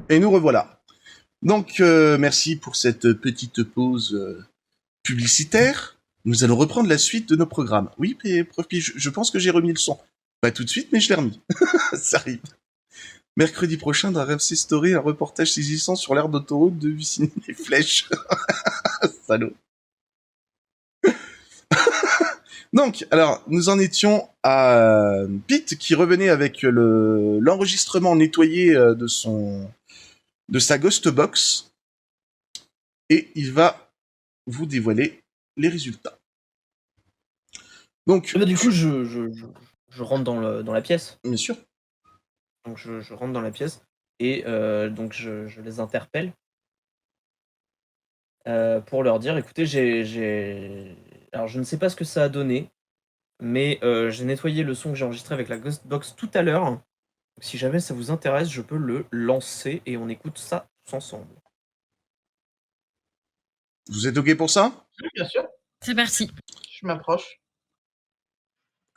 Et nous revoilà. Donc, merci pour cette petite pause publicitaire. Nous allons reprendre la suite de nos programmes. Oui, mais Prof. Pi, je pense que j'ai remis le son. Pas tout de suite, mais je l'ai remis. Ça arrive. Mercredi prochain, dans RMC Story, un reportage saisissant sur l'aire d'autoroute de Vicine-les-Flèches. Salaud. Donc, alors, nous en étions à Pete qui revenait avec l'enregistrement nettoyé de sa Ghost Box, et il va vous dévoiler les résultats. Donc, du coup, je rentre dans la pièce. Bien sûr. Donc je rentre dans la pièce et donc je les interpelle pour leur dire: «Écoutez, alors je ne sais pas ce que ça a donné, mais j'ai nettoyé le son que j'ai enregistré avec la Ghostbox tout à l'heure. Donc si jamais ça vous intéresse, je peux le lancer et on écoute ça tous ensemble». Vous êtes OK pour ça? Oui, bien sûr. C'est parti. Je m'approche.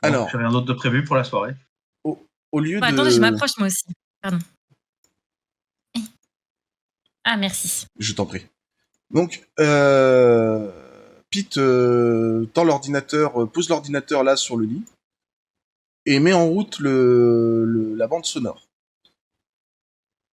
Alors, j'ai rien d'autre de prévu pour la soirée. Au lieu de... Attendez, je m'approche moi aussi. Pardon. Ah, merci. Je t'en prie. Donc, Pete tend l'ordinateur, pose l'ordinateur là sur le lit et met en route la bande sonore.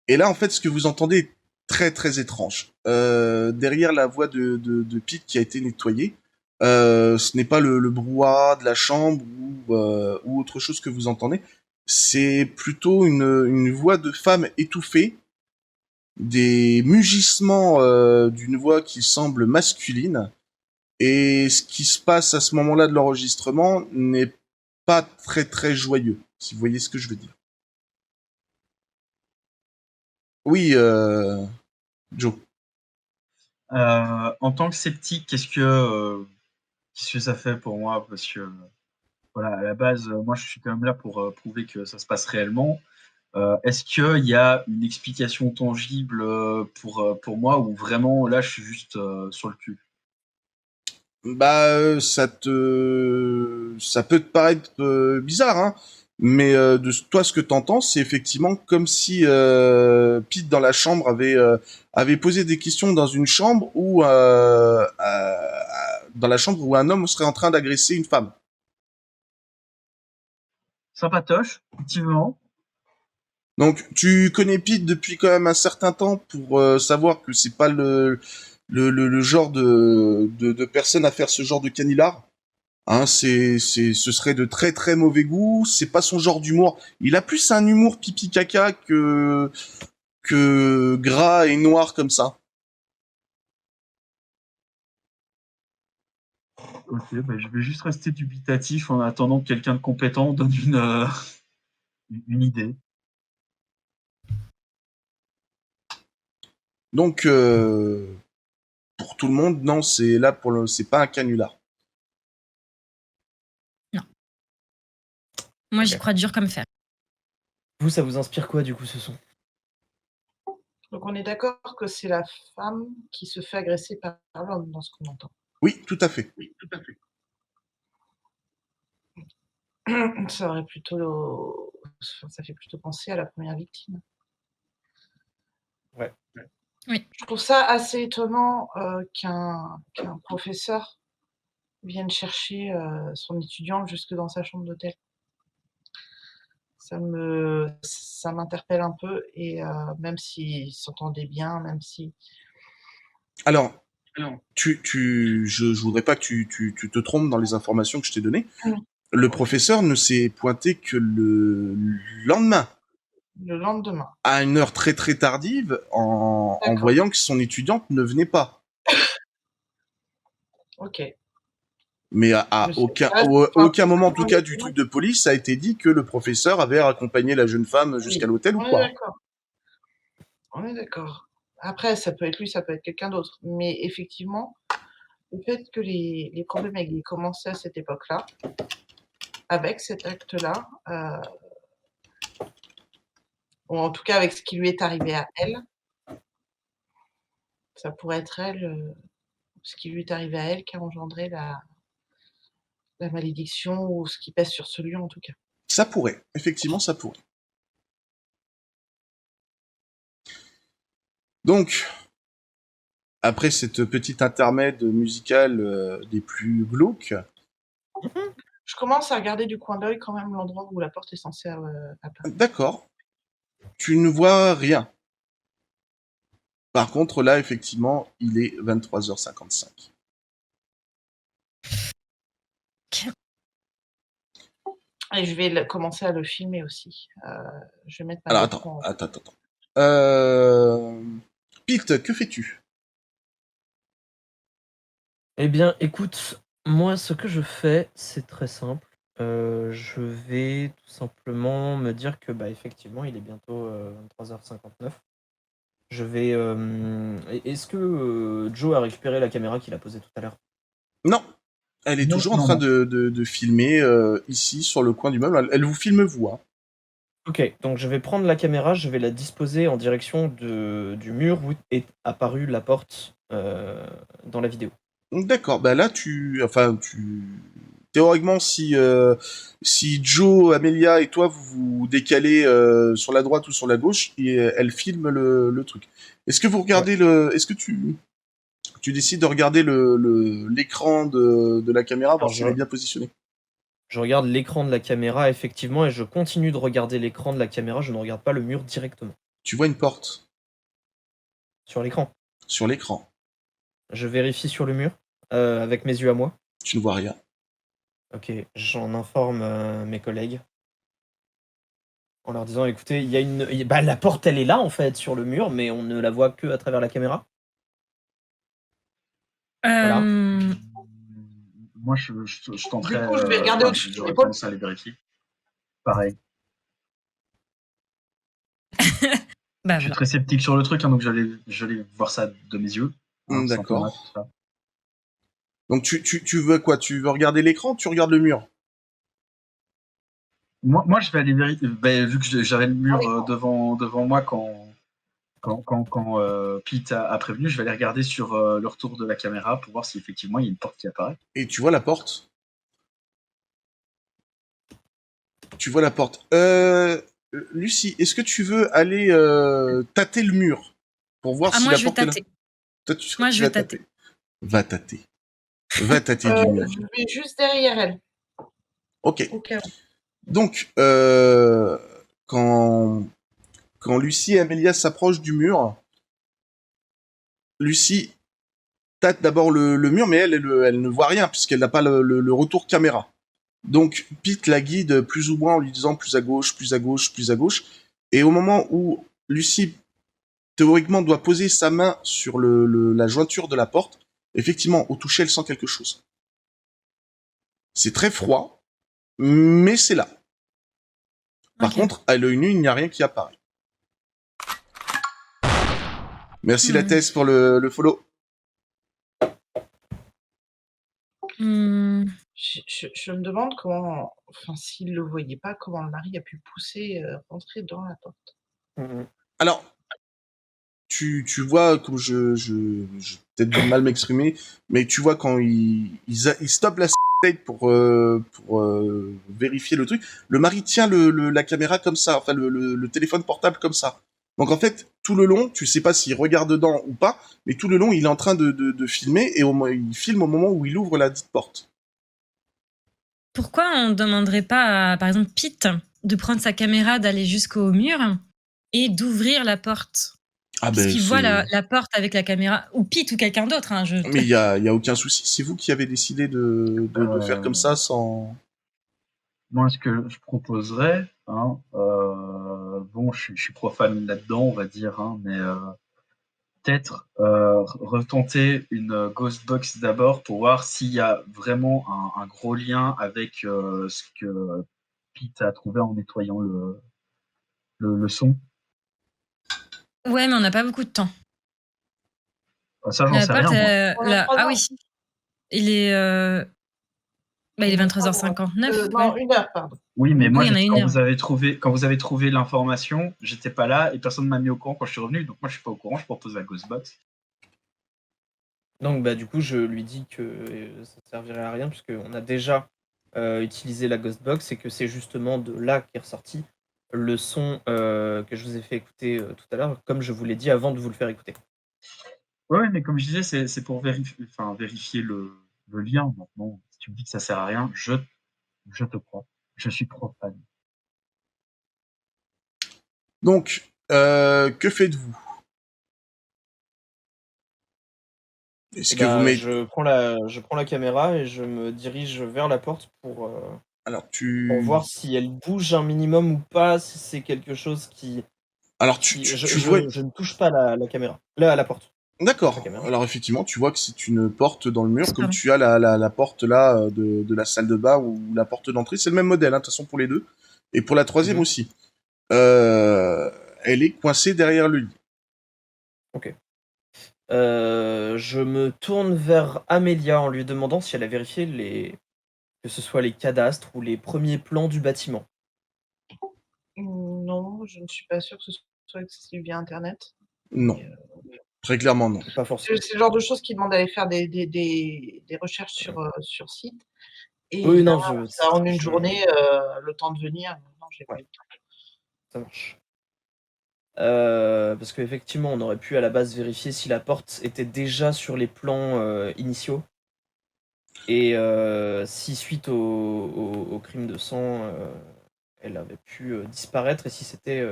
Et là, en fait, ce que vous entendez est très très étrange. Derrière la voix de Pete qui a été nettoyée, ce n'est pas le brouhaha de la chambre ou autre chose que vous entendez. C'est plutôt une voix de femme étouffée, des mugissements d'une voix qui semble masculine. Et ce qui se passe à ce moment-là de l'enregistrement n'est pas très très joyeux, si vous voyez ce que je veux dire. Oui, Joe. En tant que sceptique, qu'est-ce que ça fait pour moi? Parce que, voilà, à la base, moi, je suis quand même là pour prouver que ça se passe réellement. Est-ce qu'il y a une explication tangible pour moi, ou vraiment, là, je suis juste sur le cul? Bah, ça peut te paraître bizarre, hein. Mais de toi, ce que t'entends, c'est effectivement comme si Pete dans la chambre avait posé des questions dans une chambre où dans la chambre où un homme serait en train d'agresser une femme. Sympatoche, effectivement. Donc, tu connais Pete depuis quand même un certain temps pour savoir que c'est pas le genre de personne à faire ce genre de canular. Hein, ce serait de très très mauvais goût. C'est pas son genre d'humour. Il a plus un humour pipi caca que gras et noir comme ça. Ok, bah, je vais juste rester dubitatif en attendant que quelqu'un de compétent donne une idée. Donc, pour tout le monde, non, c'est pas un canular. Non. Moi, j'y crois dur comme fer. Vous, ça vous inspire quoi, du coup, ce son? Donc on est d'accord que c'est la femme qui se fait agresser par l'homme dans ce qu'on entend. Oui, tout à fait. Ça fait plutôt penser à la première victime. Ouais. Oui. Je trouve ça assez étonnant qu'un professeur vienne chercher son étudiante jusque dans sa chambre d'hôtel. Ça m'interpelle un peu, et même s'ils s'entendaient bien, même si... Alors, je voudrais pas que tu te trompes dans les informations que je t'ai données. Le professeur ne s'est pointé que le lendemain. Le lendemain. À une heure très très tardive, en voyant que son étudiante ne venait pas. Ok. Mais à aucun moment, en tout cas, du truc de police, ça a été dit que le professeur avait accompagné la jeune femme jusqu'à l'hôtel ou quoi. On est d'accord. Après, ça peut être lui, ça peut être quelqu'un d'autre. Mais effectivement, le fait que les problèmes aient commencé à cette époque-là, avec cet acte-là, ou en tout cas avec ce qui lui est arrivé à elle, ça pourrait être elle, ce qui lui est arrivé à elle qui a engendré la malédiction, ou ce qui pèse sur ce lieu en tout cas. Ça pourrait, effectivement, ça pourrait. Donc, après cette petite intermède musicale des plus glauques, Je commence à regarder du coin d'œil quand même l'endroit où la porte est censée apparaître. d'accord, tu ne vois rien. Par contre, là, effectivement, il est 23h55. Et je vais commencer à le filmer aussi. Je vais mettre ma Alors, GoPro attends. Pete, que fais-tu? Eh bien, écoute, moi, ce que je fais, c'est très simple. Je vais tout simplement me dire que, bah, effectivement, il est bientôt 23h59. Je vais. Est-ce que Joe a récupéré la caméra qu'il a posée tout à l'heure? Non, elle est Non, toujours en non, train non. de filmer ici, sur le coin du meuble. Elle vous filme, vous, hein. Ok, donc je vais prendre la caméra, je vais la disposer en direction du mur où est apparue la porte dans la vidéo. D'accord, bah là, théoriquement, si Joe, Amelia et toi, vous vous décalez sur la droite ou sur la gauche, elle filme le truc. Est-ce que vous regardez Est-ce que tu décides de regarder l'écran de la caméra, voir Alors, s'il est bien positionné? je regarde l'écran de la caméra, effectivement, et je continue de regarder l'écran de la caméra, je ne regarde pas le mur directement. Tu vois une porte Sur l'écran. sur l'écran. Je vérifie sur le mur, avec mes yeux à moi. Tu ne vois rien. Ok, j'en informe mes collègues. En leur disant, écoutez, bah, la porte, elle est là, en fait, sur le mur, mais on ne la voit que à travers la caméra. Voilà. Moi, je tenterais. Du coup, je vais regarder au-dessus de J'aurais l'épaule. tendance à aller vérifier. Pareil. Bah Je suis voilà. très sceptique sur le truc, hein, donc j'allais voir ça de mes yeux. Sans D'accord. tomate, tout ça. Donc tu veux quoi? Tu veux regarder l'écran ou tu regardes le mur? Moi, je vais aller vérifier. Ben, vu que j'avais le mur devant moi quand Pete a prévenu, je vais aller regarder sur le retour de la caméra pour voir si effectivement il y a une porte qui apparaît. Et tu vois la porte? Tu vois la porte. Lucie, est-ce que tu veux aller tâter le mur pour voir Ah, si moi, la je vais porte est là? tâter. Toi, Moi, tu je vas vais tâter. tâter. Va tâter. Va tâter du mur. Je vais juste derrière elle, Ok. au cas où. Donc, quand Lucie et Amélia s'approchent du mur, Lucie tâte d'abord le mur, mais elle ne voit rien puisqu'elle n'a pas le retour caméra. Donc, Pete la guide plus ou moins en lui disant plus à gauche, plus à gauche, plus à gauche. Et au moment où Lucie, théoriquement, doit poser sa main sur la jointure de la porte, effectivement, au toucher, elle sent quelque chose. C'est très froid, mais c'est là. Par Ok. contre, à l'œil nu, il n'y a rien qui apparaît. Merci la thèse pour le follow. Hmm. Je me demande comment, enfin, s'il ne le voyait pas, comment le mari a pu pousser, rentrer dans la porte. Alors, tu vois, comme je peut-être mal m'exprimer, mais tu vois quand il stoppe la pour vérifier le truc, le mari tient la caméra comme ça, enfin le téléphone portable comme ça. Donc en fait, tout le long, tu sais pas s'il regarde dedans ou pas, mais tout le long, il est en train de filmer et il filme au moment où il ouvre la dite porte. Pourquoi on ne demanderait pas à, par exemple, Pete de prendre sa caméra, d'aller jusqu'au mur et d'ouvrir la porte? Ah ben Puisqu'il voit c'est... la porte avec la caméra. Ou Pete ou quelqu'un d'autre. Hein, Mais il y a aucun souci, c'est vous qui avez décidé de faire comme ça sans... Moi, ce que je proposerais, hein, bon, je suis profane là-dedans, on va dire, hein, mais peut-être retenter une ghost box d'abord pour voir s'il y a vraiment un gros lien avec ce que Pete a trouvé en nettoyant le son. Ouais, mais on n'a pas beaucoup de temps. Ça, j'en La sais porte, rien, moi. ah oui. Il est, il est 23h59. Non, Ouais. 1 heure, pardon. Oui, mais moi, Oui, il y en a une quand heure. vous avez trouvé l'information, j'étais pas là et personne ne m'a mis au courant quand je suis revenu. Donc moi, je suis pas au courant. Je propose la ghost box. Donc, bah, du coup, je lui dis que ça ne servirait à rien puisqu'on a déjà utilisé la Ghost Box et que c'est justement de là qu'est ressorti le son que je vous ai fait écouter tout à l'heure, comme je vous l'ai dit avant de vous le faire écouter. Ouais, mais comme je disais, c'est pour vérifier le lien. Maintenant, si tu me dis que ça sert à rien, je te crois. Je suis trop fan. Donc, que faites-vous? Est-ce Et que vous bah, mettez... je prends la caméra et je me dirige vers la porte Alors, pour voir si elle bouge un minimum ou pas, si c'est quelque chose qui Alors, je tu vois... je je ne touche pas la caméra. Là, la porte, pas la D'accord. caméra. Alors, effectivement, tu vois que c'est une porte dans le mur, comme Pardon. tu as la porte là de la salle de bain ou la porte d'entrée. C'est le même modèle, hein, de toute façon, pour les deux. Et pour la troisième Mmh. aussi. Elle est coincée derrière le lit. OK. Je me tourne vers Amélia en lui demandant si elle a vérifié que ce soit les cadastres ou les premiers plans du bâtiment. Non, je ne suis pas sûre que ce soit accessible via internet. Non. Mais, Très clairement, non. Pas forcément. c'est le genre de choses qui demandent d'aller faire des recherches sur site et Oui, là, non, ça en une journée, le temps de venir, non, j'ai pas eu Ouais. le temps. ça marche. Parce qu'effectivement, on aurait pu à la base vérifier si la porte était déjà sur les plans initiaux. Et si suite au crime de sang, elle avait pu disparaître et si c'était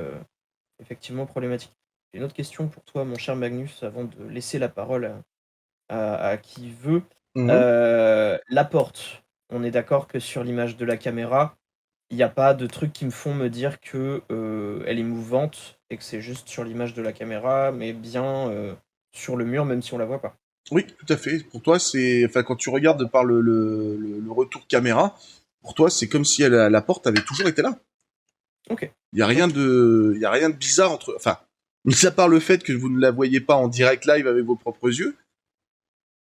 effectivement problématique. J'ai une autre question pour toi, mon cher Magnus, avant de laisser la parole à qui veut. Mhm. La porte, on est d'accord que sur l'image de la caméra, il n'y a pas de trucs qui me font me dire que elle est mouvante et que c'est juste sur l'image de la caméra, mais bien sur le mur, même si on la voit pas. Oui, tout à fait. Pour toi, c'est, enfin, quand tu regardes par le retour caméra, pour toi, c'est comme si la porte avait toujours été là. Ok. Il y a rien de, il y a rien de bizarre entre, enfin, mis à part le fait que vous ne la voyez pas en direct live avec vos propres yeux,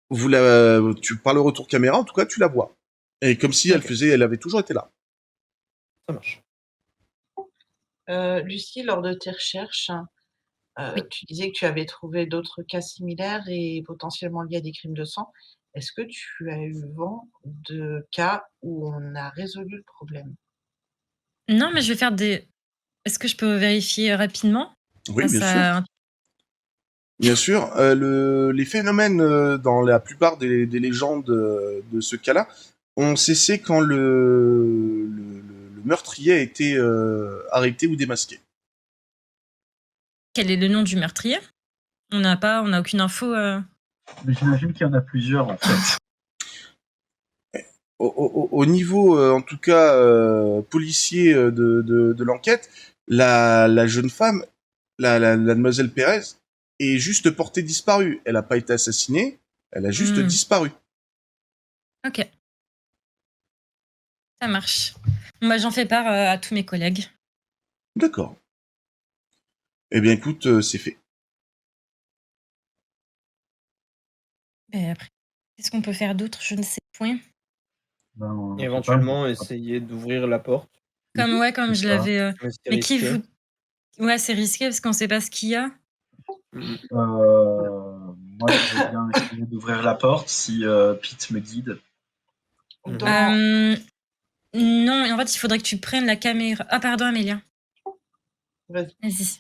par le retour caméra, en tout cas, tu la vois. Et comme si Ok. elle avait toujours été là. Ça marche. Lucie, lors de tes recherches, Oui. tu disais que tu avais trouvé d'autres cas similaires et potentiellement liés à des crimes de sang. Est-ce que tu as eu vent de cas où on a résolu le problème? Non, mais je vais faire des. Est-ce que je peux vérifier rapidement? Oui, bien Ça, sûr. Bien sûr, les phénomènes dans la plupart des légendes de ce cas-là ont cessé quand le meurtrier a été arrêté ou démasqué. Quel est le nom du meurtrier? On n'a aucune info. Mais j'imagine qu'il y en a plusieurs, en fait. Au niveau, en tout cas, policier de l'enquête, la jeune femme, la demoiselle Pérez, est juste portée disparue. Elle n'a pas été assassinée, elle a juste disparu. Ok. Ça marche. Bon, bah, j'en fais part à tous mes collègues. D'accord. Eh bien, écoute, c'est fait. Et après, qu'est-ce qu'on peut faire d'autre? Je ne sais point. Ben, je sais pas, Éventuellement, essayer d'ouvrir la porte. Comme c'est je ça. l'avais. Mais c'est Mais qui risqué. vous. Ouais, c'est risqué parce qu'on sait pas ce qu'il y a. Mhm. Moi, je veux bien essayer d'ouvrir la porte si Pete me guide. Mhm. Non, en fait, il faudrait que tu prennes la caméra. Ah, pardon, Amélia. Vas-y. Vas-y.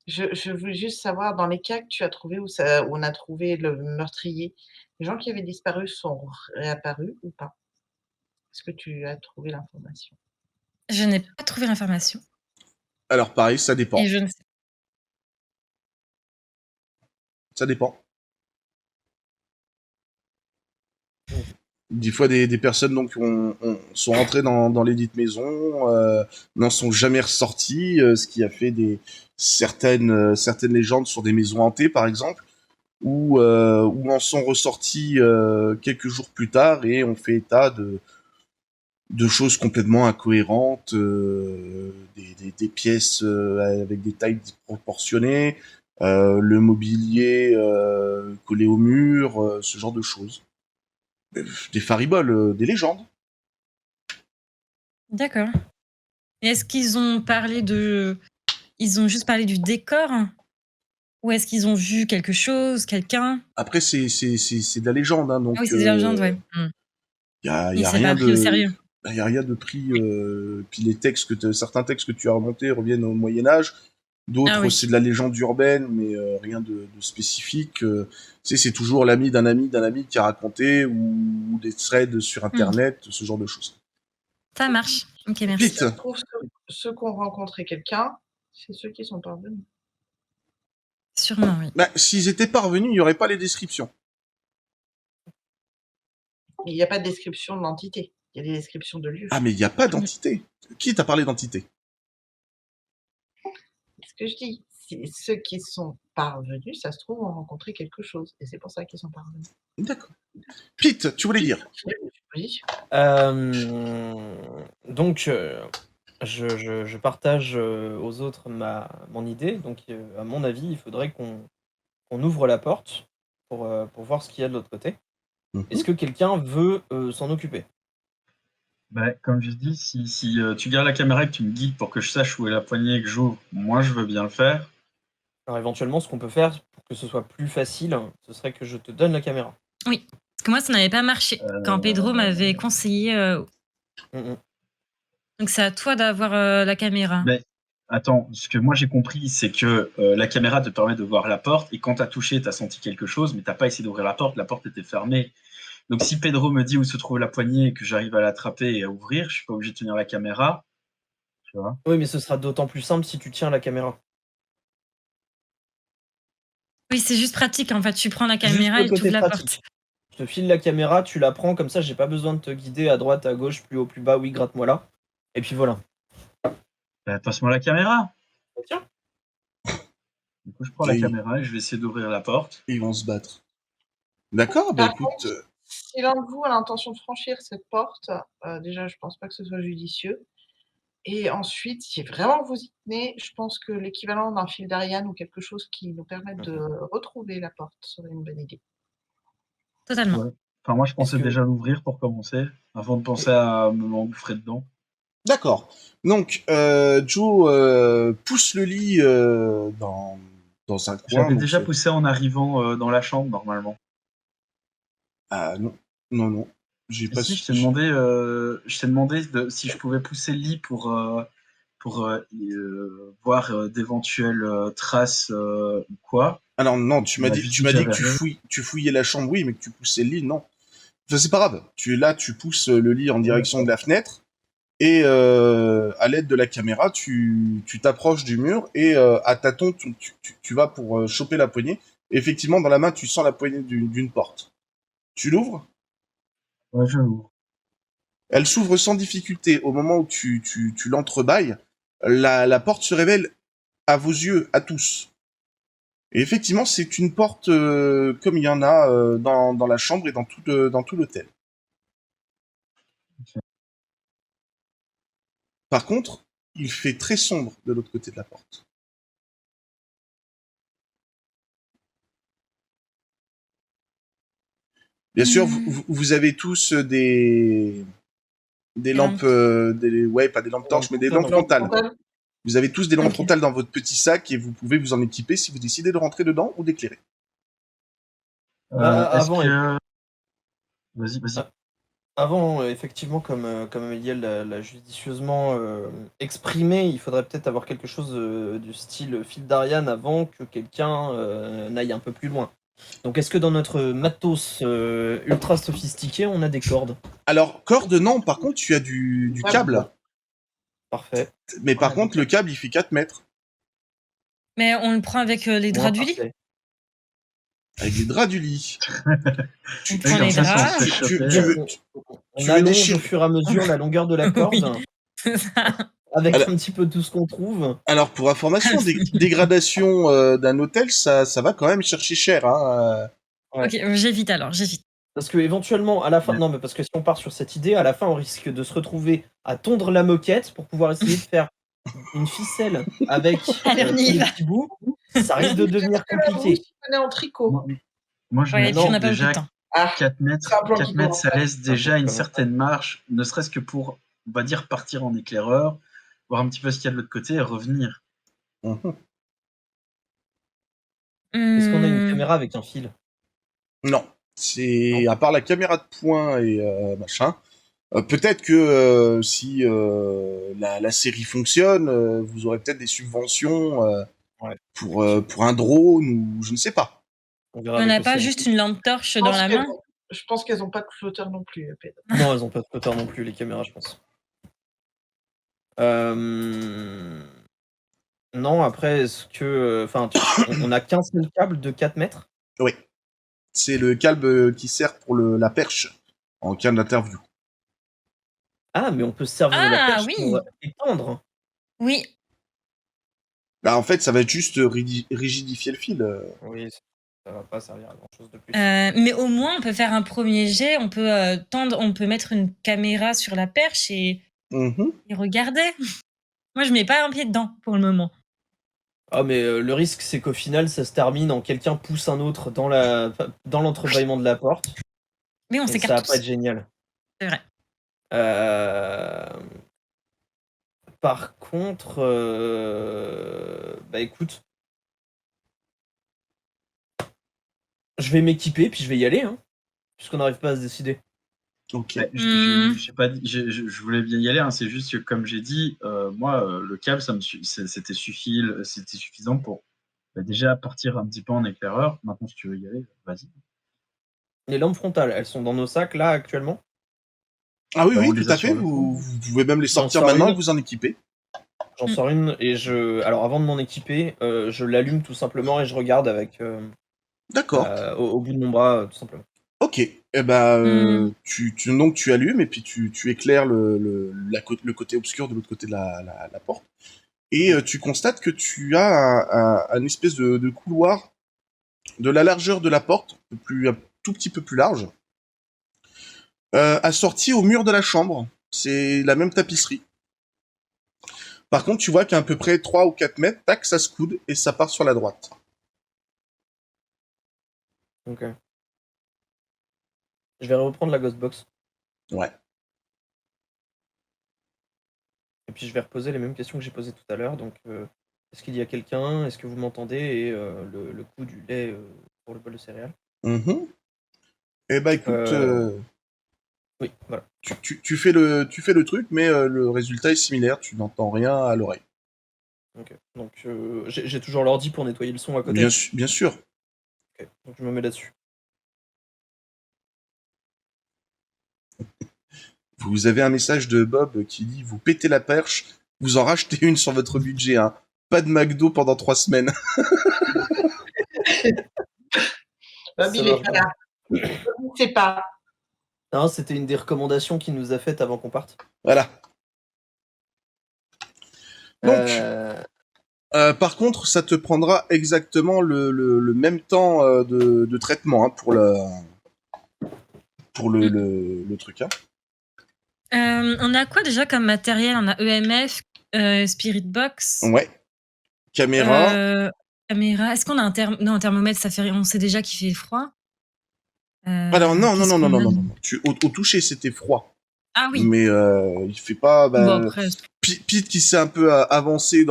Je voulais juste savoir, dans les cas que tu as trouvés où on a trouvé le meurtrier, les gens qui avaient disparu sont réapparus ou pas? Est-ce que tu as trouvé l'information? Je n'ai pas trouvé l'information. Alors, pareil, ça dépend. Et je ne sais. Ça dépend. Des fois, des personnes donc sont rentrées dans les dites maisons, n'en sont jamais ressorties, ce qui a fait certaines légendes sur des maisons hantées, par exemple, où en sont ressorties quelques jours plus tard et on fait état de choses complètement incohérentes, des pièces avec des tailles disproportionnées, le mobilier collé au mur, ce genre de choses. Des fariboles, des légendes. D'accord. Et est-ce qu'ils ont parlé de. Ils ont juste parlé du décor? Ou est-ce qu'ils ont vu quelque chose, quelqu'un? Après, c'est de la légende, hein, donc Ah oui, c'est des légendes, ouais. y a Oui, c'est pas rien pris au de... sérieux. il n'y a rien de pris. Puis les textes certains textes que tu as remontés reviennent au Moyen-Âge. D'autres, Ah oui. c'est de la légende urbaine, mais rien de spécifique. C'est toujours l'ami d'un ami qui a raconté, ou des threads sur Internet, ce genre de choses. Ça marche. Ok, merci. Vite. Je trouve ceux qui ont rencontré quelqu'un, c'est ceux qui sont parvenus. Sûrement, oui. Bah, s'ils étaient parvenus, il n'y aurait pas les descriptions. Il n'y a pas de description de l'entité. Il y a des descriptions de lieux. Ah, mais il n'y a pas d'entité. Qui t'a parlé d'entité? Ce que je dis, ceux qui sont parvenus, ça se trouve, ont rencontré quelque chose. Et c'est pour ça qu'ils sont parvenus. D'accord. Pete, tu voulais dire? Oui. Donc, je partage aux autres mon idée. Donc, à mon avis, il faudrait qu'on ouvre la porte pour voir ce qu'il y a de l'autre côté. Est-ce que quelqu'un veut s'en occuper? Bah, comme je dis, si tu gardes la caméra et que tu me guides pour que je sache où est la poignée et que j'ouvre, moi je veux bien le faire. Alors, éventuellement, ce qu'on peut faire pour que ce soit plus facile, ce serait que je te donne la caméra. Oui, parce que moi, ça n'avait pas marché quand Pedro m'avait conseillé. Donc, c'est à toi d'avoir la caméra. Mais attends, ce que moi j'ai compris, c'est que la caméra te permet de voir la porte et quand tu as touché, tu as senti quelque chose, mais tu pas essayé d'ouvrir la porte était fermée. Donc si Pedro me dit où se trouve la poignée et que j'arrive à l'attraper et à ouvrir, je suis pas obligé de tenir la caméra. Tu vois? Oui, mais ce sera d'autant plus simple si tu tiens la caméra. Oui, c'est juste pratique en fait. Tu prends la Juste caméra le et tu ouvres côté la pratique. porte. Je te file la caméra, tu la prends, comme ça j'ai pas besoin de te guider à droite, à gauche, plus haut, plus bas, oui, gratte-moi là. Et puis voilà. Bah, passe-moi la caméra. Tiens. Du coup, je prends la Et caméra et je vais essayer d'ouvrir la porte. ils vont se battre. D'accord, bah Par écoute. contre, si l'un de vous a l'intention de franchir cette porte, déjà, je pense pas que ce soit judicieux. Et ensuite, si vraiment vous y tenez, je pense que l'équivalent d'un fil d'Ariane ou quelque chose qui nous permette de retrouver la porte serait une bonne idée. Totalement. Ouais. Enfin, moi, je pensais que- déjà l'ouvrir pour commencer, avant de penser à me m'engouffrer dedans. D'accord. Donc, Joe pousse le lit dans un coin. J'avais donc déjà c'est- poussé en arrivant dans la chambre, normalement. Ah non, non, non. J'ai pas Si, su. je t'ai demandé si je pouvais pousser le lit pour voir d'éventuelles traces ou quoi. Alors non, Tu m'as juste tu dit m'as qu'il y dit que avait rien. tu fouillais la chambre, oui, mais que tu poussais le lit, non. Enfin, c'est pas grave. Tu es là, tu pousses le lit en direction de la fenêtre, et à l'aide de la caméra, tu t'approches du mur, et à tâtons, tu vas pour choper la poignée. Et effectivement, dans la main, tu sens la poignée d'une porte. Tu l'ouvres? Ouais, je l'ouvre. Elle s'ouvre sans difficulté. Au moment où tu l'entrebâilles, la porte se révèle à vos yeux, à tous. Et effectivement, c'est une porte comme il y en a dans la chambre et dans tout l'hôtel. Par contre, il fait très sombre de l'autre côté de la porte. Bien sûr, vous avez tous des lampes, ouais, pas des lampes torches, mais des lampes frontales. Vous avez tous des lampes frontales dans votre petit sac et vous pouvez vous en équiper si vous décidez de rentrer dedans ou d'éclairer. Avant, Vas-y. Avant, effectivement, comme Miguel l'a judicieusement exprimé, il faudrait peut-être avoir quelque chose du style fil d'Ariane avant que quelqu'un n'aille un peu plus loin. Donc, est-ce que dans notre matos ultra sophistiqué, on a des cordes? Alors, corde, non. Par contre, tu as du câble. Parfait. Mais par contre, le câble, il fait 4 mètres. Mais on le prend avec les draps du lit. Parfait. Avec les draps du lit. On prend les draps. On allonge au fur et à mesure la longueur de la corde. Oui. Avec Alors- un petit peu tout ce qu'on trouve. Alors, pour information, dégradation d'un hôtel, ça va quand même chercher cher. Hein. Ouais. Ok, j'évite alors, j'évite. Parce que éventuellement, à la fin, Ouais. non, mais parce que si on part sur cette idée, à la fin, on risque de se retrouver à tondre la moquette pour pouvoir essayer de faire une ficelle avec Allez, on y des va. petits bouts. Ça risque de devenir compliqué. On est en tricot. Moi, je Ouais, me et dis puis on n'a pas beaucoup déjà de temps. 4 mètres, c'est un plan 4 qui mètres, commence ça pas. laisse déjà plan une qui commence certaine marge, ne serait-ce que pour, on va dire, partir en éclaireur, voir un petit peu ce qu'il y a de l'autre côté et revenir. Mhm. Est-ce qu'on a une caméra avec un fil? Non. C'est Non. à part la caméra de poing et machin. Peut-être que si la série fonctionne, vous aurez peut-être des subventions Ouais, pour un drone ou je ne sais pas. on verra On avec n'a le pas CNC. juste une lampe torche Je dans pense la qu'elles main? ont je pense qu'elles ont pas de flotteur non plus, Pedro. Non, elles ont pas de flotteur non plus, les caméras, je pense. Non, après, est-ce que... Enfin, on a qu'un seul câble de 4 mètres. Oui, c'est le câble qui sert pour la perche en cas d'interview. Ah, mais on peut se servir de la Ah perche pour oui! étendre. Oui. Bah, en fait, ça va être juste rigidifier le fil. Oui, ça va pas servir à grand-chose de plus. Mais au moins, on peut faire un premier jet, on peut tendre, on peut mettre une caméra sur la perche et Mhm. regarder. Moi, je mets pas un pied dedans pour le moment. Ah, mais le risque, c'est qu'au final, ça se termine en quelqu'un pousse un autre dans l'entrebâillement de la porte. Mais on Et ça s'écarte va pas être tous. génial. C'est vrai. Par contre, bah écoute, je vais m'équiper puis je vais y aller, hein, puisqu'on n'arrive pas à se décider. Ok. Ouais, j'ai pas dit, je voulais bien y aller, hein, c'est juste que, comme j'ai dit, moi, le câble, c'était suffisant pour déjà partir un petit peu en éclaireur. Maintenant, si tu veux y aller, vas-y. Les lampes frontales, elles sont dans nos sacs là actuellement. Ah oui, Bah, on oui, tout les a à sur fait. le fond. Vous pouvez même les J'en sortir sors maintenant une. et vous en équiper. J'en sors une et alors avant de m'en équiper, je l'allume tout simplement et je regarde avec D'accord. au bout de mon bras, tout simplement. Ok. Eh ben, Hmm. donc tu allumes et puis tu éclaires le côté obscur de l'autre côté de la porte. Et tu constates que tu as un espèce de couloir de la largeur de la porte, un tout petit peu plus large, assorti au mur de la chambre. C'est la même tapisserie. Par contre, tu vois qu'à peu près 3 ou 4 mètres, tac, ça se coude et ça part sur la droite. Ok. Je vais reprendre la Ghost Box Ouais. et puis je vais reposer les mêmes questions que j'ai posées tout à l'heure. Donc, est-ce qu'il y a quelqu'un? Est-ce que vous m'entendez? Et le coût du lait pour le bol de céréales. Mhm. Eh ben, écoute, Oui, voilà. tu fais le truc, mais le résultat est similaire. Tu n'entends rien à l'oreille. Ok. Donc, j'ai toujours l'ordi pour nettoyer le son à côté. Bien sûr. Ok. Donc, je me mets là-dessus. Vous avez un message de Bob qui dit vous pétez la perche, vous en rachetez une sur votre budget. Hein. Pas de McDo pendant 3 semaines. Bob, Ça il est marche pas bien. là. Bob, il sait pas. Non, c'était une des recommandations qu'il nous a faites avant qu'on parte. Voilà. Donc, Euh, par contre, ça te prendra exactement le même temps de traitement hein, pour le truc. Hein. On a quoi déjà comme matériel? On a EMF, Spirit Box, Ouais. Caméra. caméra. Est-ce qu'on a un thermomètre? Ça fait, on sait déjà qu'il fait froid. Alors non, Qu'est-ce qu'on a? Au toucher, c'était froid. Ah oui. Mais il fait pas. Bon après. Pete qui s'est un peu avancé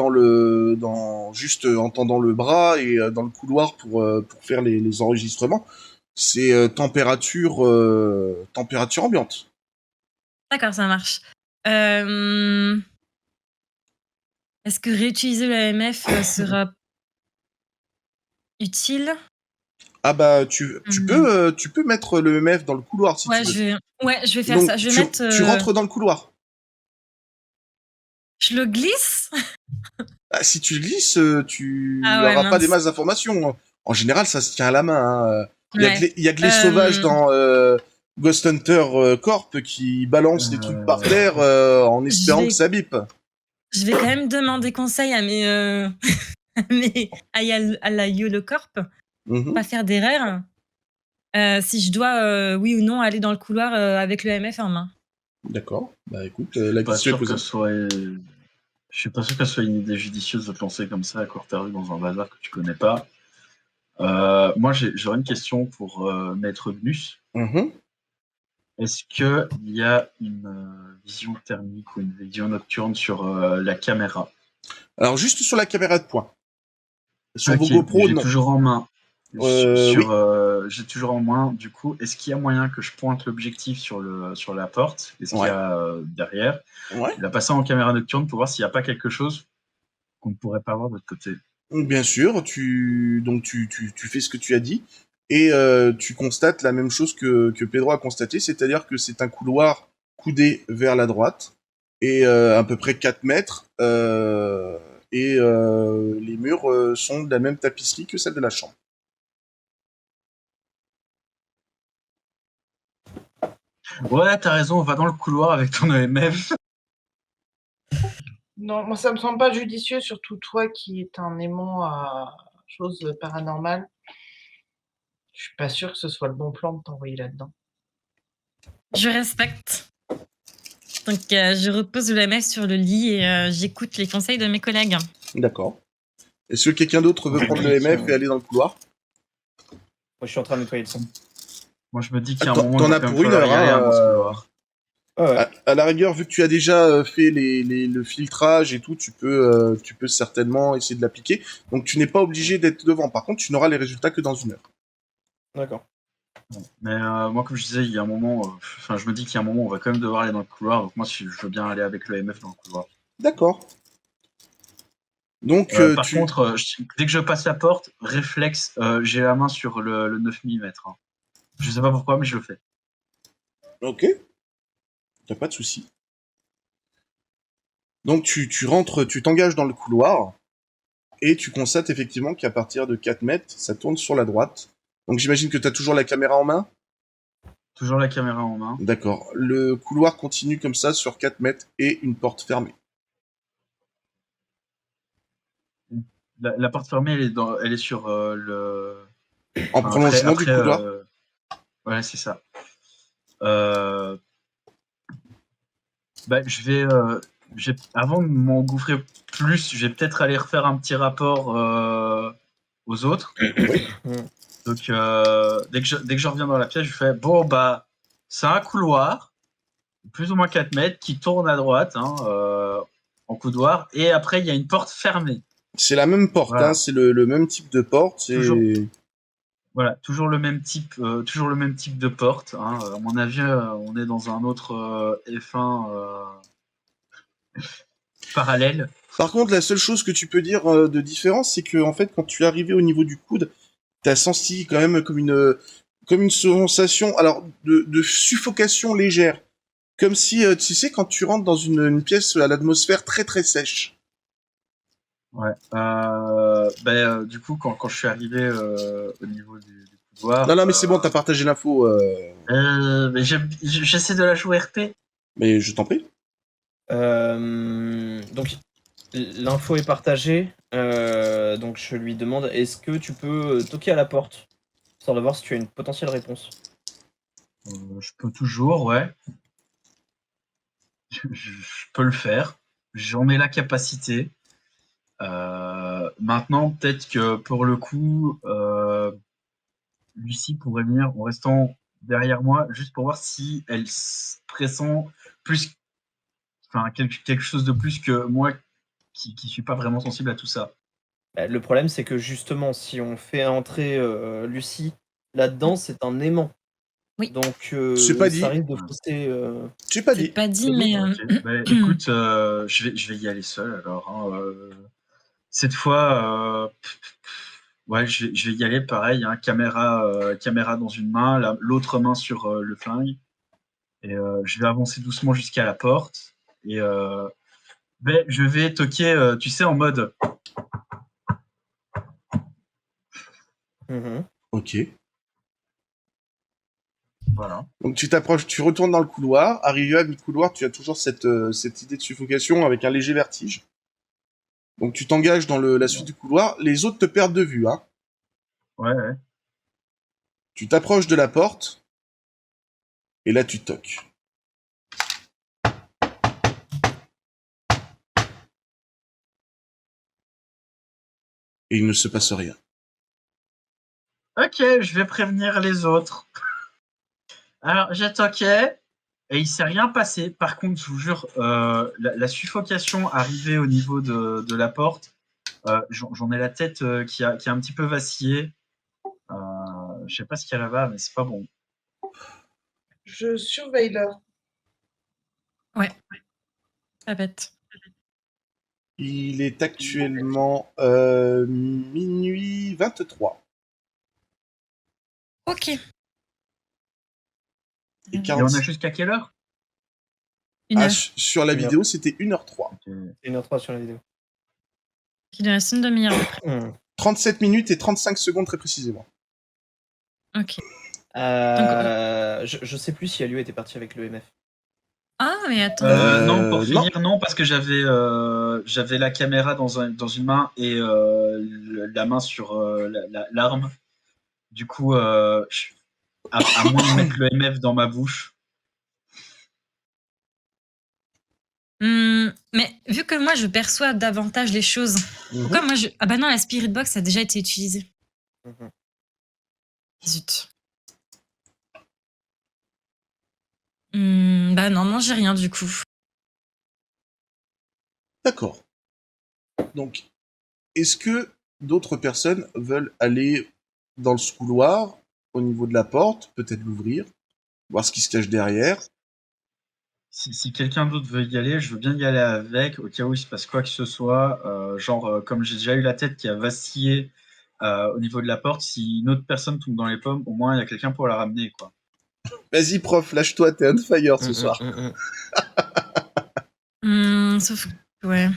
juste en tendant le bras et dans le couloir pour faire les enregistrements. C'est température ambiante. D'accord, ça marche. Est-ce que réutiliser l'EMF sera utile? Ah bah tu peux mettre le MF dans le couloir si Ouais, tu veux. je vais faire Donc ça. Je vais tu, mettre. tu rentres dans le couloir. Je le glisse? Ah, si tu glisses, tu Ah ouais, auras pas des mince. masses d'informations. En général, ça se tient à la main. Hein. Ouais. Il y a que les sauvages dans Ghost Hunter Corp qui balancent des trucs par terre en espérant que ça bip. Je vais quand même demander conseil à mes à la YOLO Corp. Pas faire d'erreur. Si je dois, oui ou non, aller dans le couloir avec le MF en main. D'accord. Bah écoute, la question est posée. Je suis pas sûr qu'elle soit une idée judicieuse de te lancer comme ça à court terme dans un bazar que tu connais pas. Moi, j'aurais une question pour Maître Gnus. Est-ce qu'il y a une vision thermique ou une vision nocturne sur la caméra? Alors juste sur la caméra de poing. Sur vos Ok, GoPro, j'ai non. toujours en main. Oui. J'ai toujours en moins. Du coup, est-ce qu'il y a moyen que je pointe l'objectif sur la porte et ce qu'il y Ouais. a derrière, Ouais. et la passer en caméra nocturne pour voir s'il n'y a pas quelque chose qu'on ne pourrait pas voir de l'autre côté. Bien sûr, tu fais ce que tu as dit et tu constates la même chose que Pedro a constaté, c'est-à-dire que c'est un couloir coudé vers la droite et à peu près 4 mètres et les murs sont de la même tapisserie que celle de la chambre. Ouais, t'as raison, on va dans le couloir avec ton EMF. Non, moi, ça me semble pas judicieux, surtout toi qui es un aimant à choses paranormales. Je suis pas sûre que ce soit le bon plan de t'envoyer là-dedans. Je respecte. Donc, je repose l'EMF sur le lit et j'écoute les conseils de mes collègues. D'accord. Est-ce que quelqu'un d'autre veut prendre le MF et aller dans le couloir? Moi, je suis en train de nettoyer le son. Moi, je me dis qu'il y a un T'en moment, t'en il va as quand même pour une falloir heure, y aller hein, dans ce couloir. Ouais. À la rigueur, vu que tu as déjà fait le filtrage et tout, tu peux certainement essayer de l'appliquer. Donc tu n'es pas obligé d'être devant. Par contre, tu n'auras les résultats que dans une heure. D'accord. Mais moi, comme je disais, il y a un moment, je me dis qu'il y a un moment, on va quand même devoir aller dans le couloir. Donc moi, je veux bien aller avec le MF dans le couloir. D'accord. Donc Par contre, dès que je passe la porte, réflexe, j'ai la main sur le 9 mm. Hein. Je sais pas pourquoi, mais je le fais. Ok. T'as pas de souci. Donc tu rentres, tu t'engages dans le couloir et tu constates effectivement qu'à partir de 4 mètres, ça tourne sur la droite. Donc j'imagine que tu as toujours la caméra en main. Toujours la caméra en main. D'accord. Le couloir continue comme ça sur 4 mètres et une porte fermée. La porte fermée, elle est sur le. En prolongement du couloir. Ouais, c'est ça. Je vais, avant de m'engouffrer plus, je vais peut-être aller refaire un petit rapport aux autres. Oui. Donc, dès que je reviens dans la pièce, je fais bon, c'est un couloir, plus ou moins 4 mètres, qui tourne à droite, en couloir, et après, il y a une porte fermée. C'est la même porte, Voilà. hein, c'est le même type de porte. Voilà, toujours le même type de porte. Hein. À mon avis, on est dans un autre F1 parallèle. Par contre, la seule chose que tu peux dire de différence, c'est que en fait, quand tu es arrivé au niveau du coude, t'as senti quand même comme une sensation, alors de suffocation légère, comme si tu sais quand tu rentres dans une pièce à l'atmosphère très très sèche. Ouais. Du coup, quand je suis arrivé au niveau du couloir. Non, mais c'est bon, t'as partagé l'info. Mais j'essaie de la jouer RP. Mais je t'en prie. Donc, l'info est partagée. Donc, je lui demande est-ce que tu peux toquer à la porte, histoire de voir si tu as une potentielle réponse. Je peux toujours, ouais. Je peux le faire. J'en ai la capacité. Maintenant, peut-être que pour le coup, Lucie pourrait venir en restant derrière moi, juste pour voir si elle pressent plus, quelque chose de plus que moi, qui suis pas vraiment sensible à tout ça. Le problème, c'est que justement, si on fait entrer Lucie là-dedans, c'est un aimant. Oui. Donc, C'est pas dit. ça risque de fausser. J'ai pas C'est dit. pas dit, mais Ok. Écoute, je vais y aller seul alors. Hein, cette fois, ouais, je vais y aller pareil. Hein, caméra dans une main, l'autre main sur le flingue. Et je vais avancer doucement jusqu'à la porte. Et je vais toquer, tu sais, en mode. Ok. Voilà. Donc tu t'approches, tu retournes dans le couloir. Arrivé à mi-couloir, tu as toujours cette idée de suffocation avec un léger vertige. Donc tu t'engages dans la suite du couloir. Les autres te perdent de vue, hein. Ouais. Tu t'approches de la porte. Et là, tu toques. Et il ne se passe rien. Ok, je vais prévenir les autres. Alors, j'ai toqué et il s'est rien passé. Par contre, je vous jure, la suffocation arrivée au niveau de la porte, j'en ai la tête qui a un petit peu vacillé. Je sais pas ce qu'il y a là-bas, mais c'est pas bon. Je surveille l'heure. Pas bête. Il est actuellement minuit 23. Ok. Et Et 40... on a jusqu'à quelle heure? Une heure. sur la Une vidéo, c'était 1h03. Ok. 1h03 sur la vidéo. Il nous reste une demi-heure. à peu près. 37 minutes et 35 secondes très précisément. Ok. Je sais plus si Alio était parti avec le MF. Ah, mais attends. Non, pour non. finir, non, parce que j'avais la caméra dans une main et la main sur l'arme. Du coup, à moins de mettre le MF dans ma bouche. Mais vu que moi, je perçois davantage les choses, pourquoi moi je... Ah bah non, la Spirit Box a déjà été utilisée. Mhm. Zut. Bah non, j'ai rien du coup. D'accord. Donc, est-ce que d'autres personnes veulent aller dans le couloir, au niveau de la porte, peut-être l'ouvrir, voir ce qui se cache derrière? Si quelqu'un d'autre veut y aller, je veux bien y aller avec, au cas où il se passe quoi que ce soit. Comme j'ai déjà eu la tête qui a vacillé au niveau de la porte, si une autre personne tombe dans les pommes, au moins il y a quelqu'un pour la ramener, quoi. Vas-y, prof, lâche-toi, t'es on fire ce soir. Sauf que... Ouais.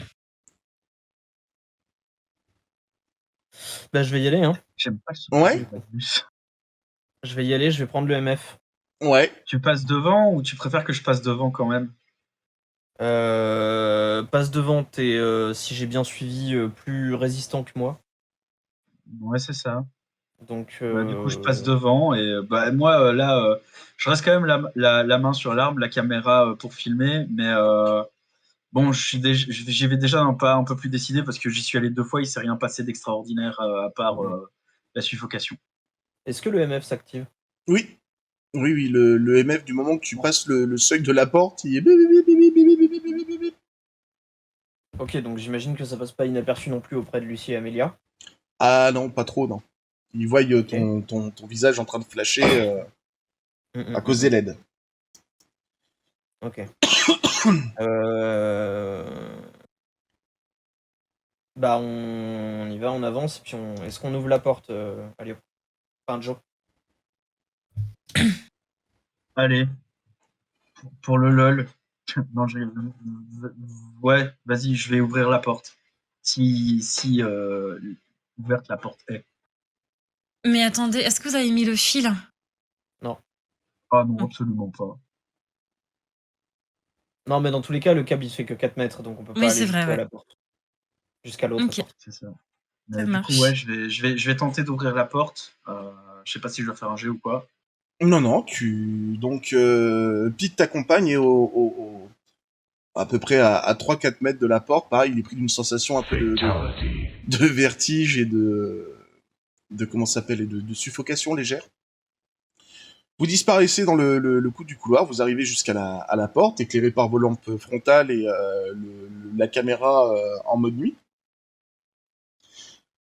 Bah, je vais y aller, hein. J'aime pas ce Ouais. truc, Magnus. Je vais y aller, je vais prendre le MF. Ouais. Tu passes devant ou tu préfères que je passe devant quand même? Passe devant, t'es, si j'ai bien suivi, plus résistant que moi. Ouais, c'est ça. Donc, Du coup, je passe devant et moi, là, je reste quand même la main sur l'arme, la caméra pour filmer, mais bon, j'y vais déjà un peu plus décidé parce que j'y suis allé 2 fois, il s'est rien passé d'extraordinaire à part la suffocation. est-ce que le MF s'active? Oui. Oui, le MF, du moment que tu passes le seuil de la porte, il est bip, bip, bip, bip, bip, bip, bip, bip, bip, bip. Ok, donc j'imagine que ça passe pas inaperçu non plus auprès de Lucie et Amélia. Ah non, pas trop, non. Ils voient ton visage en train de flasher à cause des LED. Ok. Bah, on y va, on avance, et puis est-ce qu'on ouvre la porte, Alio? Enfin, Joe. Allez, pour le lol. Non, ouais, vas-y, je vais ouvrir la porte. Si ouverte la porte est. Mais attendez, est-ce que vous avez mis le fil? Ah non, absolument pas. Non, mais dans tous les cas, le câble il fait que 4 mètres, donc on peut pas Oui, aller c'est vrai, jusqu'à ouais. la porte. Jusqu'à l'autre Ok. porte. C'est ça. Ça Du marche. coup, ouais, je vais tenter d'ouvrir la porte. Je sais pas si je dois faire un jet ou quoi. Non, Donc, Pete t'accompagne et à peu près à 3-4 mètres de la porte, pareil, il est pris d'une sensation un peu de vertige et de comment ça s'appelle, et de suffocation légère. Vous disparaissez dans le coude du couloir, vous arrivez jusqu'à la porte, éclairé par vos lampes frontales et la caméra en mode nuit.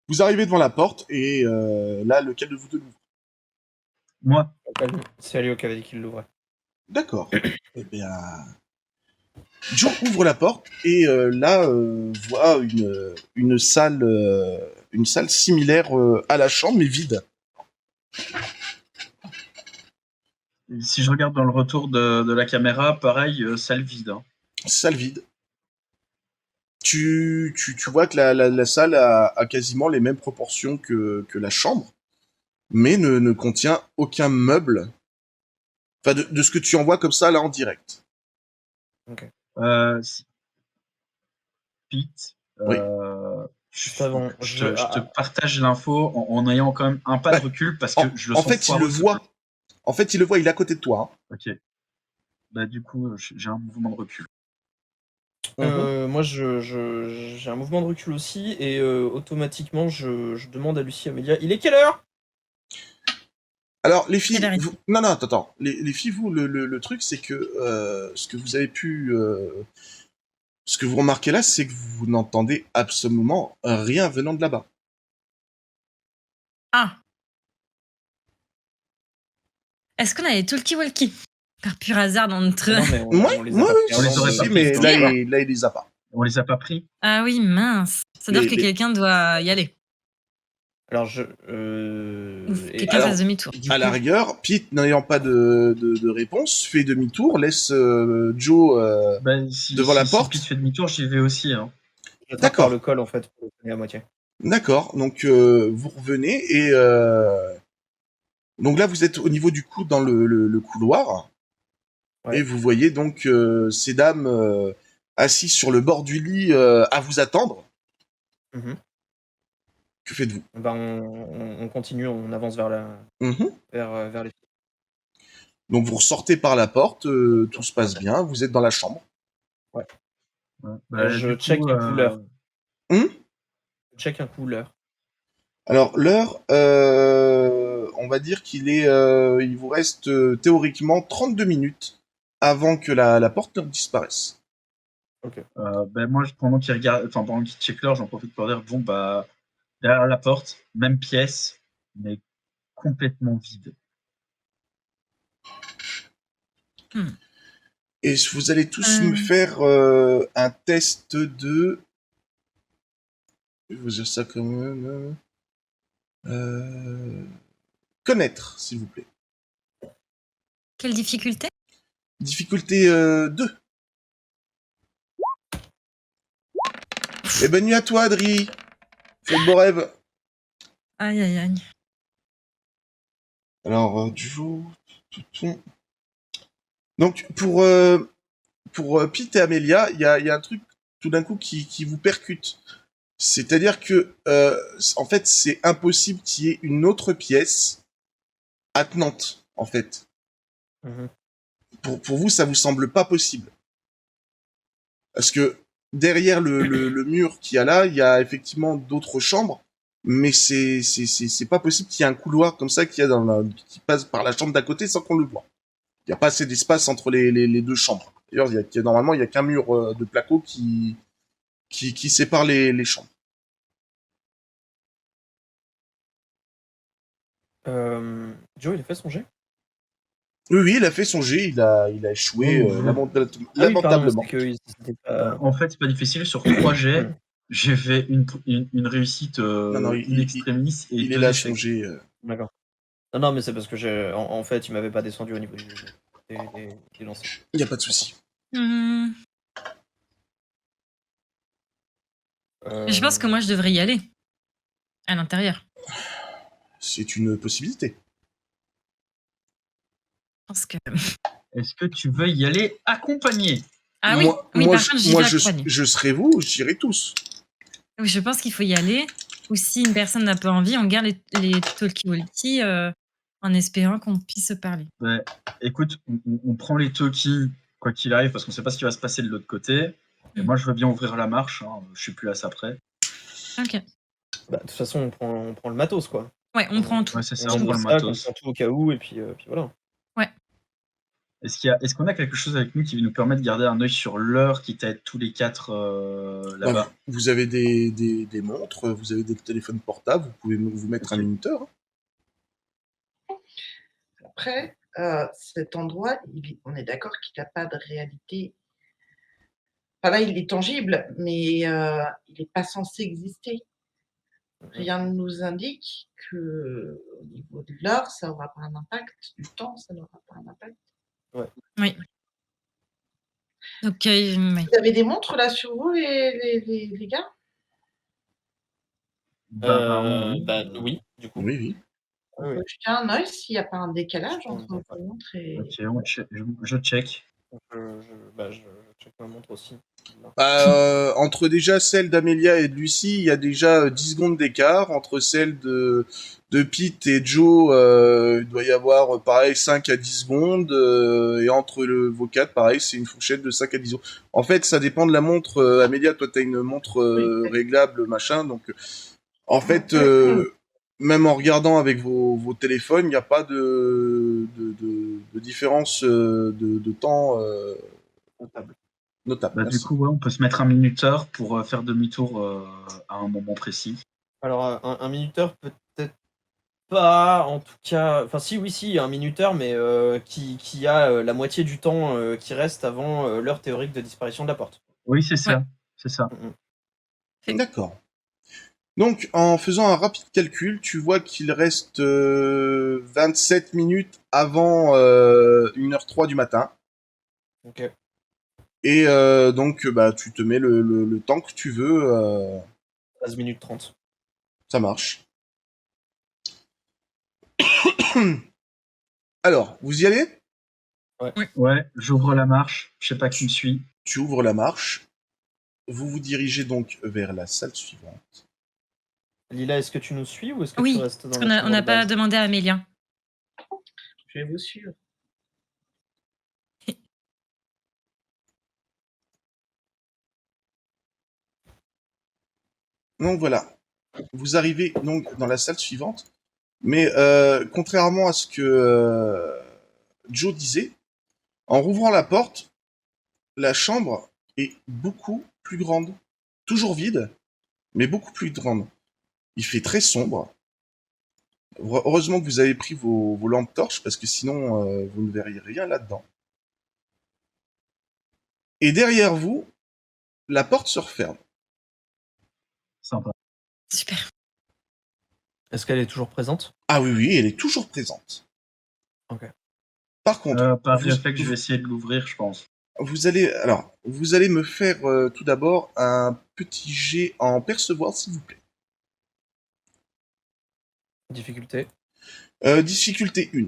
Vous arrivez devant la porte et là, lequel de vous deux l'ouvre? Moi, C'est Alio qui avait dit qu'il l'ouvrait. D'accord. Eh bien, Joe ouvre la porte et là voit une salle similaire à la chambre mais vide. si je regarde dans le retour de la caméra, pareil, salle vide, hein. Salle vide. Tu vois que la salle a quasiment les mêmes proportions que la chambre, mais ne contient aucun meuble. Enfin, de ce que tu en vois comme ça là en direct. Pete, Oui. Juste avant, je te partage l'info en ayant quand même un pas de recul parce que je le En sens fait, il le foireux, ce voit. truc. En fait, il le voit, il est à côté de toi. Ok. Du coup, j'ai un mouvement de recul. Moi, j'ai un mouvement de recul aussi, et automatiquement, je demande à Lucie et Amélia, il est quelle heure? Alors, les filles, Quelle heure vous... non, attends. Les filles, vous, le truc, c'est que ce que vous avez pu, ce que vous remarquez là, c'est que vous n'entendez absolument rien venant de là-bas. Ah. Est-ce qu'on a les talkie-walkie par pur hasard dans notre... Non, mais Ouais, on les a pas ouais, pris on les avant, aurait si, pas si, pris, mais non. là, il les a pas. On les a pas pris. Ah oui, mince. C'est-à-dire Les- que les- quelqu'un doit y aller. Alors, Ou quelqu'un alors, fasse demi-tour. du À la coup, rigueur, Pete, n'ayant pas de réponse, fait demi-tour, laisse Joe Ben, si devant la si porte. Pete fait demi-tour, j'y vais aussi. Hein. j'attrape D'accord. par le col, en fait, pour le tenir à moitié. D'accord, donc vous revenez et donc là vous êtes au niveau du coup dans le couloir Ouais. et vous voyez donc ces dames assises sur le bord du lit à vous attendre. Mhm. Que faites-vous? Ben, on continue, on avance vers Mhm. vers les filles. Donc vous ressortez par la porte, tout se passe bien, vous êtes dans la chambre. Ouais. Bah, Je du check coup, un coup l'heure. Hum Je check un coup l'heure. Alors l'heure, on va dire il vous reste théoriquement 32 minutes avant que la porte ne disparaisse. ben moi, pendant qu'il regarde, enfin pendant qu'il check l'heure, j'en profite pour dire bon bah derrière la porte, même pièce, mais complètement vide. Et vous allez tous me faire un test de... Je vais vous dire ça comme... Connaître, s'il vous plaît. Quelle difficulté? Difficulté 2. Et bonne nuit à toi, Adri. Fais de beaux rêves. Aïe, aïe, aïe. Alors, du jour... Donc, pour Pete et Amelia, il y a un truc tout d'un coup qui vous percute. C'est-à-dire que, en fait, c'est impossible qu'il y ait une autre pièce attenante, en fait. Mhm. Pour vous, ça vous semble pas possible. Parce que derrière le mur qu'il y a là, il y a effectivement d'autres chambres, mais c'est pas possible qu'il y ait un couloir comme ça qui passe par la chambre d'à côté sans qu'on le voit. Il n'y a pas assez d'espace entre les deux chambres. D'ailleurs, normalement, il y a qu'un mur de placo qui sépare les chambres. Joe, il a fait son jet? Oui, il a fait son jet, il a échoué Oh, lamentablement. C'est que c'était pas... En fait, c'est pas difficile. Sur 3 jets, j'ai fait une réussite Non, in extremis et il est 2 là, échecs. son jet. D'accord. Non, mais c'est parce que en fait, il m'avait pas descendu au niveau des lancers. Il n'y a pas de souci. Je pense que moi, je devrais y aller. À l'intérieur. C'est une possibilité. Je pense que... Est-ce que tu veux y aller accompagné? Ah oui, par contre, j'y vais accompagner. Je serai vous, j'irai tous. Oui, je pense qu'il faut y aller. Ou si une personne n'a pas envie, on garde les talkie-walkie en espérant qu'on puisse se parler. Ouais. Écoute, on prend les talkies quoi qu'il arrive parce qu'on sait pas ce qui va se passer de l'autre côté. Et moi, je veux bien ouvrir la marche. Hein. Je suis plus à ça près. Ok. Bah, de toute façon, on prend le matos, quoi. Ouais, on prend tout. Ouais, c'est ça, On on prend le prend matos. tout au cas où, et puis voilà. Ouais. Est-ce qu'on a quelque chose avec nous qui nous permet de garder un œil sur l'heure, quitte à être tous les 4 là-bas? Bah, vous avez des montres, vous avez des téléphones portables, vous pouvez vous mettre un minuteur. Hein. Après, cet endroit, on est d'accord qu'il n'a pas de réalité. Enfin là, il est tangible, mais il n'est pas censé exister. Rien ne nous indique que au niveau de l'heure, ça n'aura pas un impact. Du temps, ça n'aura pas un impact. Oui. Ok. Vous avez des montres là sur vous, les gars? Oui, du coup. Oui. On peut jeter un œil s'il n'y a pas un décalage entre vos montres et... Ok, je check. Je check ma montre aussi. Entre déjà celle d'Amelia et de Lucie, il y a déjà 10 secondes d'écart. Entre celle de Pete et Joe, il doit y avoir pareil 5 à 10 secondes. Et entre vos quatre, pareil, c'est une fourchette de 5 à 10 secondes. En fait, ça dépend de la montre. Amelia, toi, t'as une montre réglable, machin. Donc, en fait, même en regardant avec vos téléphones, il n'y a pas de différence de temps notable. Bah, du coup, ouais, on peut se mettre un minuteur pour faire demi-tour à un moment précis. Alors, un minuteur, peut-être pas, en tout cas. Enfin, si, oui, si, il y a un minuteur, mais qui a la moitié du temps qui reste avant l'heure théorique de disparition de la porte. Oui, c'est ça. Ouais. C'est ça. D'accord. Donc, en faisant un rapide calcul, tu vois qu'il reste 27 minutes avant 1h03 du matin. Ok. Et donc, bah, tu te mets le temps que tu veux. 13 minutes 30. Ça marche. Alors, vous y allez? Ouais, j'ouvre la marche. Je sais pas qui me suit. Tu ouvres la marche. Vous vous dirigez donc vers la salle suivante. Lila, est-ce que tu nous suis ou est-ce que tu Oui, restes dans parce la on chambre n'a de pas base? demandé à Amélien. Je vais vous suivre. Donc voilà. Vous arrivez donc dans la salle suivante. Mais contrairement à ce que Joe disait, en rouvrant la porte, la chambre est beaucoup plus grande. Toujours vide, mais beaucoup plus grande. Il fait très sombre. Heureusement que vous avez pris vos lampes torches, parce que sinon, vous ne verriez rien là-dedans. Et derrière vous, la porte se referme. Sympa. Super. Est-ce qu'elle est toujours présente? Ah oui, oui, elle est toujours présente. Ok. Par contre, Par réflexe, je vais essayer de l'ouvrir, je pense. vous allez me faire tout d'abord un petit jet en percevoir, s'il vous plaît. Difficulté. Difficulté 1.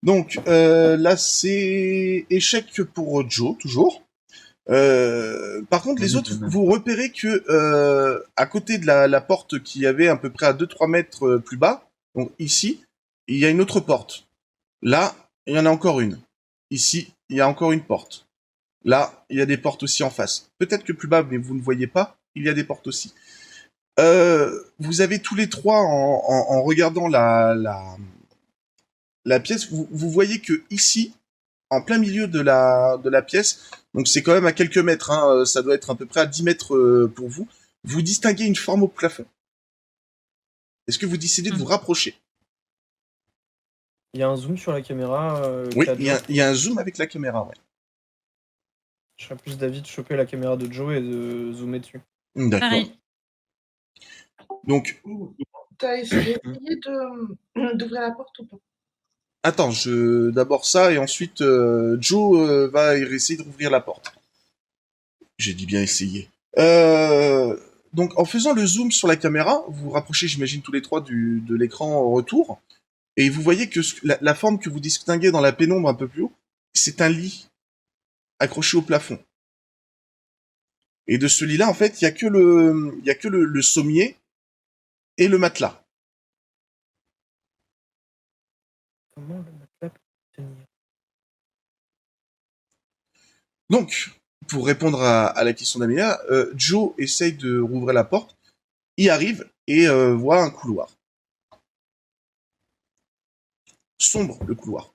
Donc là, c'est échec pour Joe, toujours. Par contre, les autres, vous repérez que à côté de la porte qui avait à peu près à 2-3 mètres plus bas, donc ici, il y a une autre porte. Là, il y en a encore une. Ici, il y a encore une porte. Là, il y a des portes aussi en face. Peut-être que plus bas, mais vous ne voyez pas, il y a des portes aussi. Vous avez tous les trois, en regardant la pièce, vous voyez que ici, en plein milieu de la pièce, donc c'est quand même à quelques mètres, hein, ça doit être à peu près à 10 mètres pour vous, vous distinguez une forme au plafond. Est-ce que vous décidez de vous rapprocher? Il y a un zoom sur la caméra. Oui, qu'a il Joe. y a un zoom avec la caméra, ouais. Je serais plus d'avis de choper la caméra de Joe et de zoomer dessus. D'accord. Pareil. Donc, T'as essayé d'ouvrir la porte ou pas? attends, d'abord ça, et ensuite Joe va essayer de rouvrir la porte. J'ai dit bien essayer. Donc, en faisant le zoom sur la caméra, vous vous rapprochez, j'imagine, tous les trois de l'écran en retour, et vous voyez que la forme que vous distinguez dans la pénombre un peu plus haut, c'est un lit accroché au plafond. Et de ce lit-là, en fait, il y a que le sommier et le matelas. Comment le matelas peut tenir? Donc, pour répondre à la question d'Amélia, Joe essaye de rouvrir la porte, y arrive et voit un couloir. Sombre, le couloir.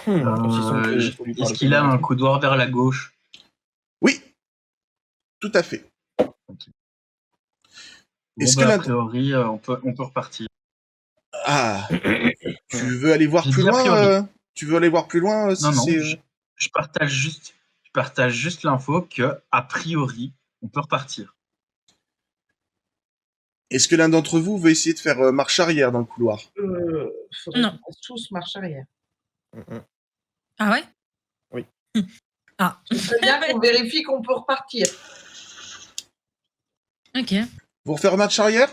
Aussi sombre que celui par Est-ce le qu'il a un caméra. couloir vers la gauche? Oui, tout à fait. Bon, Est-ce que bah, a la... priori, on peut repartir. Ah, tu veux aller voir J'ai plus dit a loin priori. Tu veux aller voir plus loin Non, si non, c'est... je partage juste l'info que, a priori, on peut repartir. Est-ce que l'un d'entre vous veut essayer de faire marche arrière dans le couloir? Faudrait Non. qu'on fasse tous marche arrière. Ah ouais? Oui. Ah. Ce serait bien qu'on vérifie qu'on peut repartir. Ok. Vous refaire marche arrière?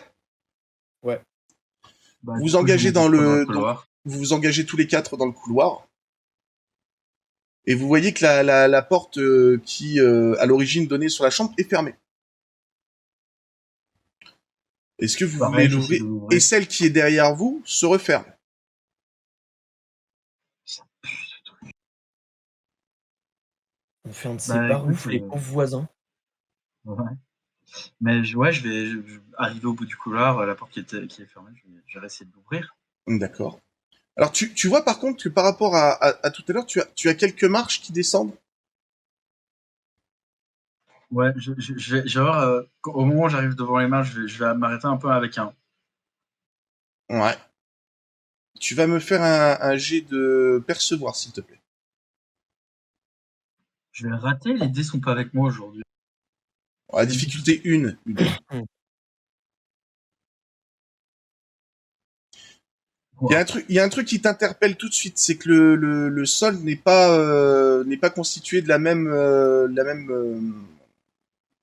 Ouais. Bah, Vous du vous coup, je engagez monte dans le... couloir. Vous vous engagez tous les quatre dans le couloir. Et vous voyez que la porte qui, à l'origine, donnait sur la chambre est fermée. Est-ce que vous voulez Pareil, j'essaie l'ouvrir? de l'ouvrir. Et celle qui est derrière vous se referme. Ça pue, ce truc. On fait un de ces Bah, baroufs, écoute, les pauvres voisins. Ouais. Mais je vais arriver au bout du couloir, la porte qui est fermée, je vais essayer de l'ouvrir. D'accord. Alors, tu vois par contre que par rapport à tout à l'heure, tu as quelques marches qui descendent. Ouais, je vais voir, au moment où j'arrive devant les mains, je vais m'arrêter un peu avec un. Ouais. Tu vas me faire un jet de percevoir, s'il te plaît. Je vais le rater, les dés sont pas avec moi aujourd'hui. La difficulté 1, Ludo. Wow. Il y a un truc qui t'interpelle tout de suite, c'est que le sol n'est pas constitué de la même,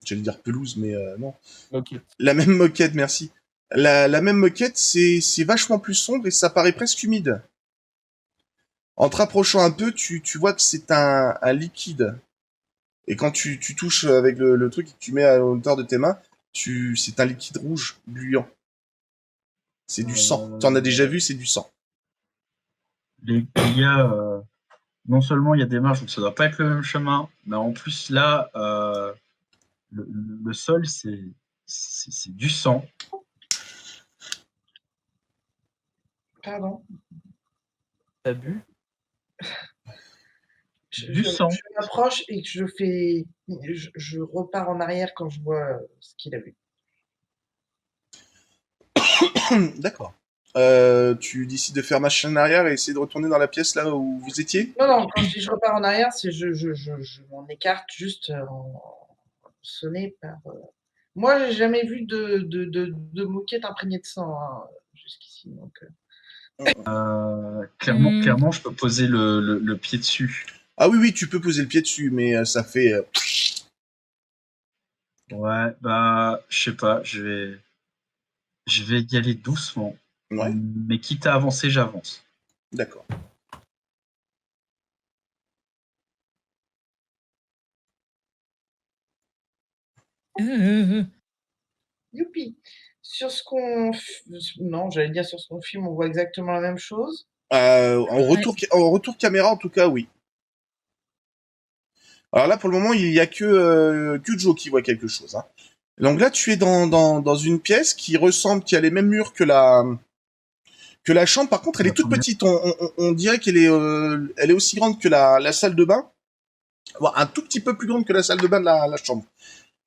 j'allais dire pelouse, mais non. Ok. La même moquette, merci. La même moquette, c'est vachement plus sombre et ça paraît presque humide. En te rapprochant un peu, tu vois que c'est un liquide. Et quand tu touches avec le truc et que tu mets à hauteur de tes mains, c'est un liquide rouge, gluant. C'est du sang. Tu en as déjà vu, c'est du sang. Les gars, non seulement il y a des marches, donc ça doit pas être le même chemin, mais en plus là, le, le sol, c'est du sang. Pardon. T'as bu? Du sang. Je m'approche et que je repars en arrière quand je vois ce qu'il a vu. D'accord. Tu décides de faire machine arrière et essayer de retourner dans la pièce là où vous étiez? Non, quand je dis je repars en arrière, c'est je m'en écarte juste en sonné par. Moi, j'ai jamais vu de moquette imprégnée de sang hein, jusqu'ici. Donc, Clairement, je peux poser le pied dessus. Ah oui, tu peux poser le pied dessus, mais ça fait... Ouais, bah, je sais pas, je vais y aller doucement. Ouais, Mais quitte à avancer, j'avance. d'accord. Euh, youpi. Sur ce qu'on. Non, j'allais dire sur ce qu'on filme, on voit exactement la même chose. En retour caméra, en tout cas, oui. Alors là, pour le moment, il y a que Joe qui voit quelque chose. Hein. Donc là, tu es dans une pièce qui a les mêmes murs que la chambre. Par contre, elle est toute Combien petite. On dirait elle est aussi grande que la salle de bain. Voire un tout petit peu plus grande que la salle de bain de la chambre.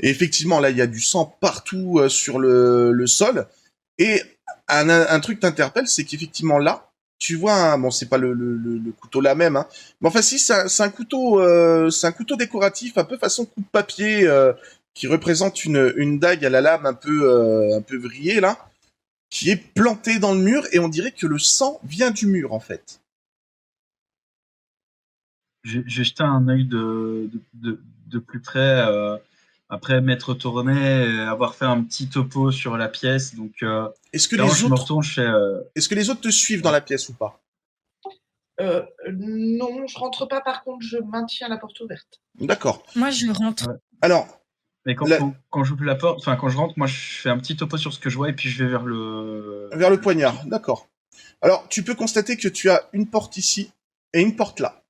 Et effectivement, là, il y a du sang partout sur le sol. Et un truc t'interpelle, c'est qu'effectivement là, tu vois, bon, c'est pas le couteau là même, hein, mais enfin si, c'est un couteau décoratif, un peu façon coupe papier, qui représente une dague à la lame un peu vrillée là, qui est plantée dans le mur et on dirait que le sang vient du mur en fait. J'ai jeté un œil de plus près, après m'être tourné et avoir fait un petit topo sur la pièce. Donc, Est-ce que clairement, les je me autres, retourne, je fais. est-ce que les autres te suivent dans la pièce ou pas? Non, je rentre pas. Par contre, je maintiens la porte ouverte. D'accord. Moi, je rentre. Ouais. Alors, Mais la- quand j'ouvre la porte, enfin, quand je rentre, moi, je fais un petit topo sur ce que je vois et puis je vais vers vers le poignard, d'accord. Alors, tu peux constater que tu as une porte ici et une porte là.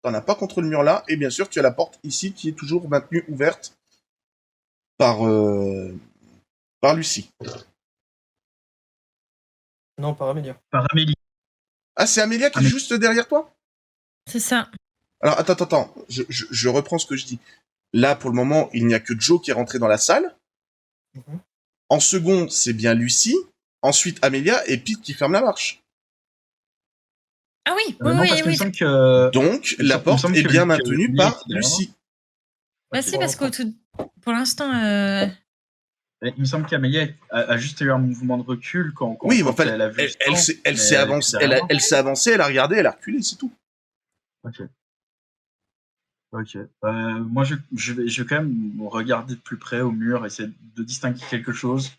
T'en as pas contre le mur là, et bien sûr, tu as la porte ici qui est toujours maintenue ouverte par, par Lucie. Non, par Amélia. par Amélie. Ah, c'est Amélia qui est Amélie. juste derrière toi? C'est ça. Alors, attends, je reprends ce que je dis. Là, pour le moment, il n'y a que Joe qui est rentré dans la salle. Mhm. En second, c'est bien Lucie. Ensuite, Amélia et Pete qui ferment la marche. Ah oui, Non, parce qu'il me oui. semble que. Donc, il me la semble porte est que bien Amélie maintenue était par derrière moi. Lucie. Bah Ok, si, bon, parce qu'au tout... Pour l'instant... Il me semble qu'Amélie a juste eu un mouvement de recul Oui, mais quand enfin, elle a vu le sang, elle mais s'est elle était avancée, derrière moi. elle s'est avancée, elle a regardé, elle a reculé, c'est tout. Ok. Ok. Moi, je vais quand même regarder de plus près au mur, essayer de distinguer quelque chose.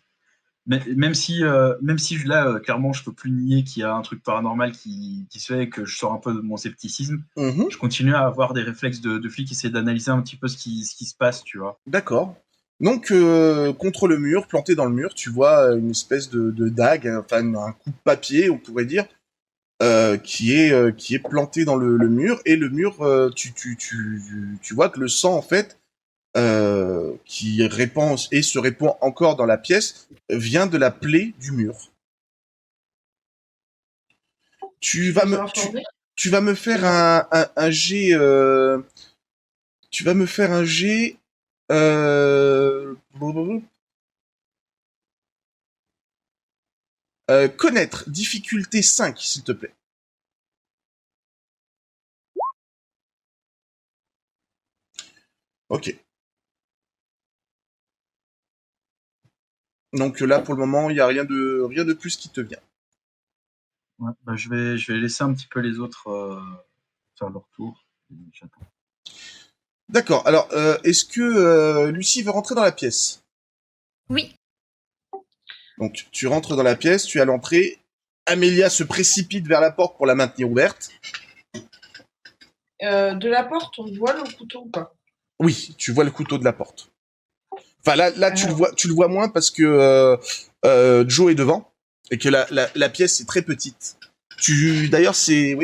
Mais même si là, clairement, je peux plus nier qu'il y a un truc paranormal qui se fait et que je sors un peu de mon scepticisme, Mhm. je continue à avoir des réflexes de flic, essayer d'analyser un petit peu ce qui se passe, tu vois. D'accord. Donc, contre le mur, planté dans le mur, tu vois une espèce de dague, enfin un coup de papier, on pourrait dire, qui est planté dans le mur. Et le mur, tu vois que le sang, en fait, qui répand et se répand encore dans la pièce, vient de la plaie du mur. Tu vas Je suis me, tu, informée. tu vas me faire un jet. Tu vas me faire un jet Blablabla. Connaître, difficulté 5, s'il te plaît. Ok. Donc là, pour le moment, il n'y a rien de plus qui te vient. Ouais, bah, je vais laisser un petit peu les autres faire leur tour. Et j'attends. D'accord. Alors, est-ce que Lucie veut rentrer dans la pièce? Oui. Donc, tu rentres dans la pièce, tu es à l'entrée. Amélia se précipite vers la porte pour la maintenir ouverte. De la porte, on voit le couteau ou pas? Oui, tu vois le couteau de la porte. Enfin, là, tu le vois moins parce que Joe est devant et que la pièce est très petite. D'ailleurs, c'est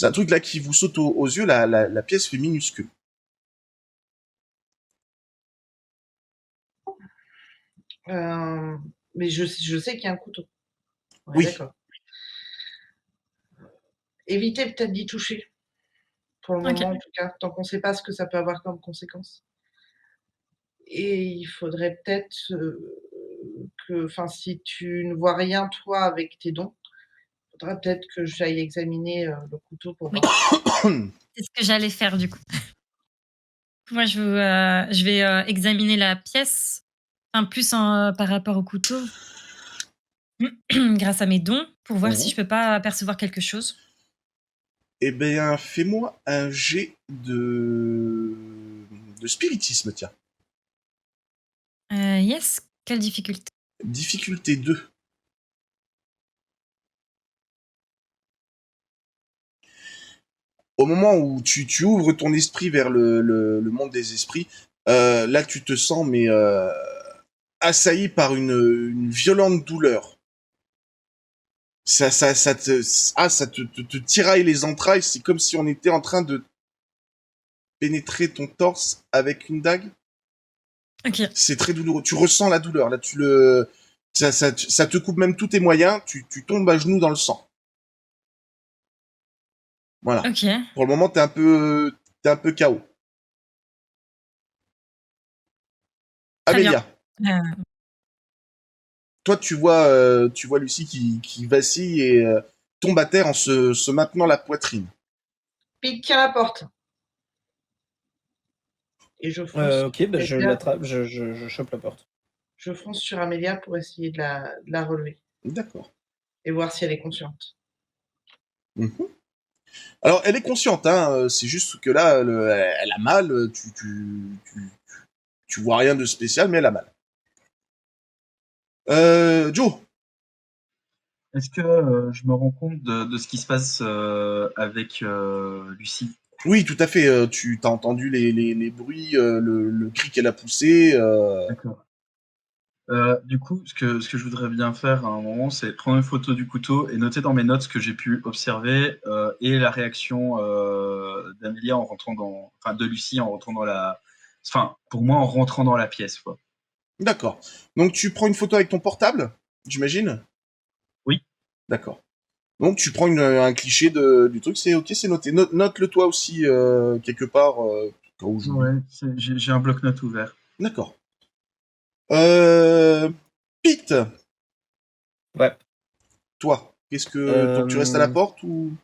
un truc là qui vous saute aux yeux. La pièce fait minuscule. Mais je sais qu'il y a un couteau. On est Oui. d'accord. Évitez peut-être d'y toucher. Pour le Ok. moment, en tout cas, tant qu'on ne sait pas ce que ça peut avoir comme conséquence. Et il faudrait peut-être que, enfin, si tu ne vois rien, toi, avec tes dons, il faudra peut-être que j'aille examiner le couteau pour Oui. voir. C'est ce que j'allais faire du coup. Moi, je vais examiner la pièce, enfin plus par rapport au couteau, grâce à mes dons, pour voir si je peux pas apercevoir quelque chose. Eh bien, fais-moi un jet de spiritisme, tiens. Yes, quelle difficulté. Difficulté 2. Au moment où tu ouvres ton esprit vers le monde des esprits, là tu te sens assailli par une violente douleur. Ça te tiraille les entrailles. C'est comme si on était en train de pénétrer ton torse avec une dague. Ok. C'est très douloureux. Tu ressens la douleur. Là, ça te coupe même tous tes moyens. Tu tombes à genoux dans le sang. Voilà. Ok. Pour le moment, t'es un peu KO. Très bien. Amélia, toi, tu vois Lucie qui vacille et tombe à terre en se maintenant la poitrine. Pete, tiens la porte. Et je fonce. Ok, bah, je Amélia. l'attrape, je chope la porte. Je fonce sur Amélia pour essayer de la relever D'accord. et voir si elle est consciente. Mhm. Alors, elle est consciente, hein. C'est juste que là, elle a mal. Tu vois rien de spécial, mais elle a mal. Joe. Est-ce que je me rends compte de ce qui se passe avec Lucie? Oui, tout à fait. Tu t'as entendu les bruits, le cri qu'elle a poussé. D'accord. Du coup, ce que je voudrais bien faire à un moment, c'est prendre une photo du couteau et noter dans mes notes ce que j'ai pu observer et la réaction d'Amélia en rentrant enfin de Lucie en rentrant enfin pour moi en rentrant dans la pièce, quoi. D'accord. Donc, tu prends une photo avec ton portable, j'imagine? Oui. D'accord. Donc, tu prends un cliché du truc, c'est ok, c'est noté. Note-le toi aussi, quelque part, quand où j'oublie. Ouais, j'ai un bloc-notes ouvert. D'accord. Euh... Pete, Ouais. toi, donc tu restes à la porte ou?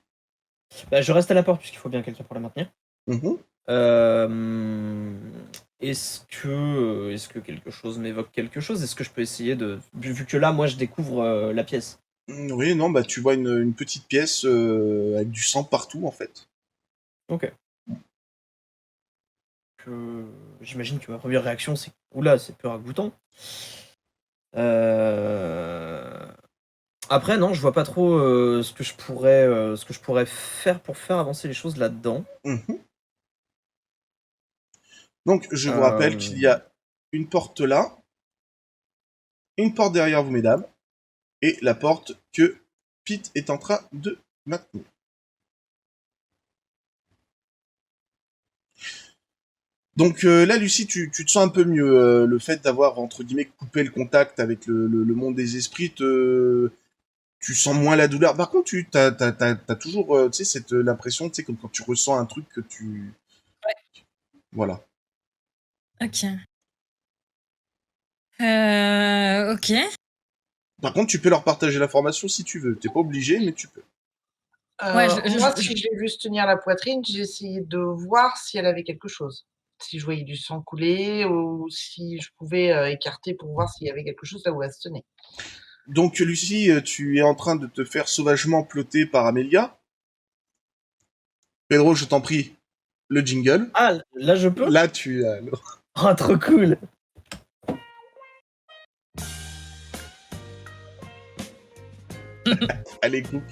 Bah, je reste à la porte puisqu'il faut bien quelqu'un pour la maintenir. Mhm. Est-ce que quelque chose m'évoque quelque chose? Est-ce que je peux essayer vu que là, moi, je découvre la pièce. Oui, non, bah tu vois une petite pièce avec du sang partout en fait. Ok. J'imagine que ma première réaction, c'est oula, c'est peu ragoûtant. Après, non, je vois pas trop ce que je pourrais faire pour faire avancer les choses là-dedans. Mhm. Donc je vous rappelle Euh, qu'il y a une porte là, une porte derrière vous, mesdames, et la porte que Pete est en train de maintenir. Donc là, Lucie, tu te sens un peu mieux. Le fait d'avoir, entre guillemets, coupé le contact avec le monde des esprits, tu sens moins la douleur. Par contre, t'as toujours, tu sais, l'impression, tu sais, comme quand tu ressens un truc que tu... Voilà. Ok. Ok. Par contre, tu peux leur partager l'information si tu veux. T'es pas obligé, mais tu peux. Ouais, Moi, si je l'ai vu se tenir la poitrine, j'ai essayé de voir si elle avait quelque chose. Si je voyais du sang couler ou si je pouvais écarter pour voir s'il y avait quelque chose là où elle se tenait. Donc, Lucie, tu es en train de te faire sauvagement ploter par Amélia. Pedro, je t'en prie, le jingle. Ah, là je peux? Là, tu as... Oh, trop cool! Allez, coupe.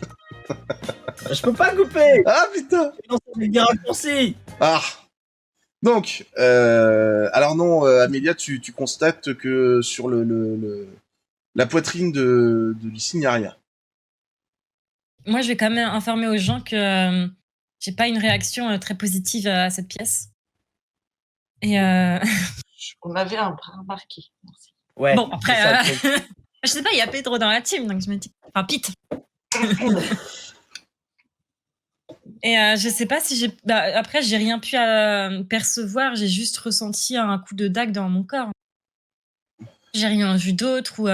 Je peux pas couper! Ah, putain. Non, c'est des raccourcis! Ah. Donc, alors non, Amélia, tu constates que sur la poitrine de Lucie, il n'y a rien. Moi, je vais quand même informer aux gens que j'ai pas une réaction très positive à cette pièce. Et On avait remarqué. Merci. Ouais. bon, c'est ça, après, le truc. je sais pas, il y a Pedro dans la team, donc je me dis. Enfin, Pete. Et je sais pas si j'ai. Bah, après, j'ai rien pu percevoir, j'ai juste ressenti un coup de dague dans mon corps. J'ai rien vu d'autre ou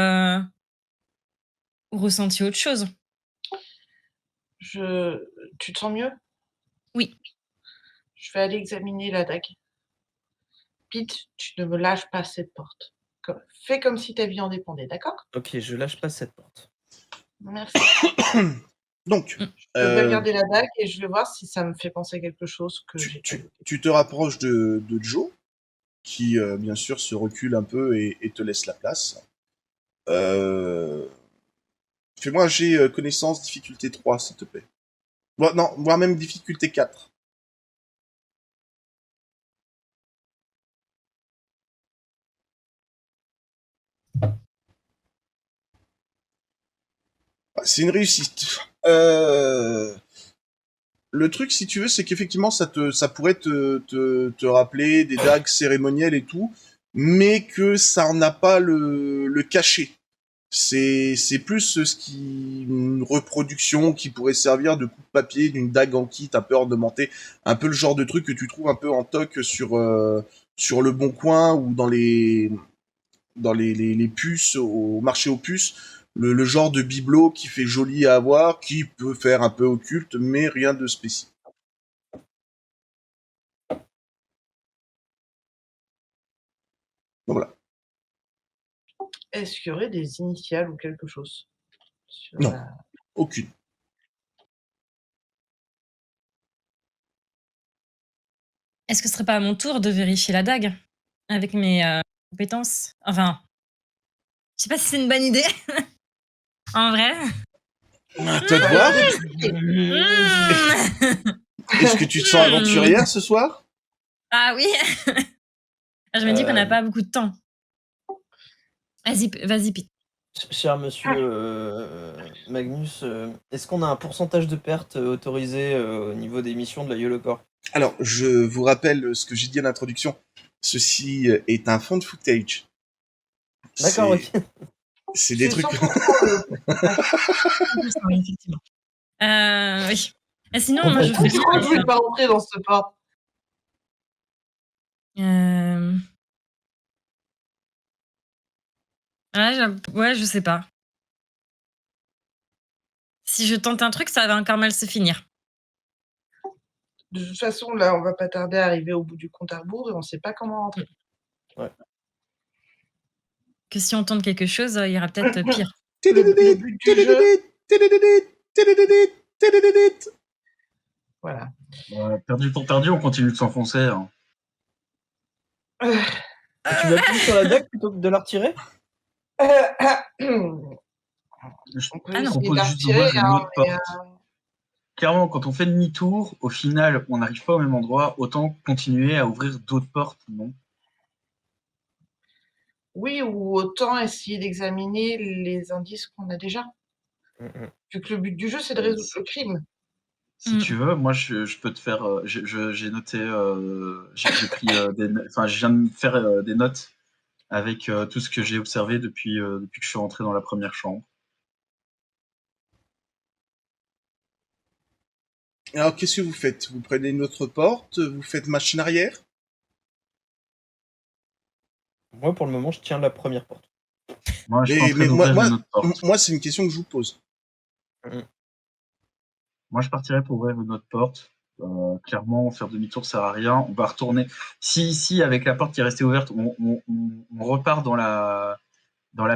ressenti autre chose. Tu te sens mieux? Oui. Je vais aller examiner la dague. Pete, tu ne me lâches pas cette porte. Fais comme si ta vie en dépendait, d'accord? Ok, je lâche pas cette porte. Merci. Donc, Je vais regarder la dague et je vais voir si ça me fait penser à quelque chose que j'ai. tu te rapproches de Joe, qui bien sûr se recule un peu et te laisse la place. Fais-moi un jet connaissance difficulté 3, s'il te plaît. Non, voire même difficulté 4. C'est une réussite. Le truc, si tu veux, c'est qu'effectivement, ça pourrait te rappeler des dagues cérémonielles et tout, mais que ça n'a pas le cachet. C'est plus une reproduction qui pourrait servir de coup de papier d'une dague en kit un peu ornementée, un peu le genre de truc que tu trouves un peu en toc sur le Bon Coin ou dans les puces, au marché aux puces, le genre de bibelot qui fait joli à avoir, qui peut faire un peu occulte, mais rien de spécial. Donc voilà. Est-ce qu'il y aurait des initiales ou quelque chose sur Non. Aucune. Est-ce que ce serait pas à mon tour de vérifier la dague avec mes compétences? Enfin, je sais pas si c'est une bonne idée. En vrai. À toi de voir. Est-ce que tu te sens aventurière ce soir? Ah oui. Je me dis qu'on n'a pas beaucoup de temps. Vas-y, Pete. Cher monsieur Magnus, est-ce qu'on a un pourcentage de perte autorisé au niveau des missions de la Yolocor? Alors, je vous rappelle ce que j'ai dit à l'introduction. Ceci est un fond de footage. D'accord, ok. C'est des trucs. Oui, effectivement. Oui. Et sinon, On moi, va je fais Pourquoi je voulais pas rentrer dans ce porte? Ouais, je sais pas. Si je tente un truc, ça va encore mal se finir. De toute façon, là, on va pas tarder à arriver au bout du compte à rebours et on sait pas comment rentrer. Ouais. Que si on tente quelque chose, il y aura peut-être pire. Le but du jeu. Voilà. Perdu pour perdu, on continue de s'enfoncer. Hein. Tu vas appuyer sur la dague plutôt que de la retirer? Je On peut Ah non. essayer propose juste d'ouvrir une autre porte. Clairement, quand on fait demi-tour, au final, on n'arrive pas au même endroit. Autant continuer à ouvrir d'autres portes, non? Oui, ou autant essayer d'examiner les indices qu'on a déjà. Vu que le but du jeu, c'est de résoudre le crime. Si tu veux, moi, je peux te faire. J'ai noté. J'ai pris enfin, je viens de me faire des notes avec tout ce que j'ai observé depuis que je suis rentré dans la première chambre. Alors, qu'est-ce que vous faites? Vous prenez une autre porte? Vous faites machine arrière? Moi, pour le moment, je tiens la première porte. Moi, je suis en Mais, train mais moi, d'ouvrir moi, une autre porte. moi, c'est une question que je vous pose. Moi, je partirais pour ouvrir une autre porte. Clairement, faire demi-tour sert à rien. On va retourner. Si avec la porte qui est restée ouverte, on repart dans la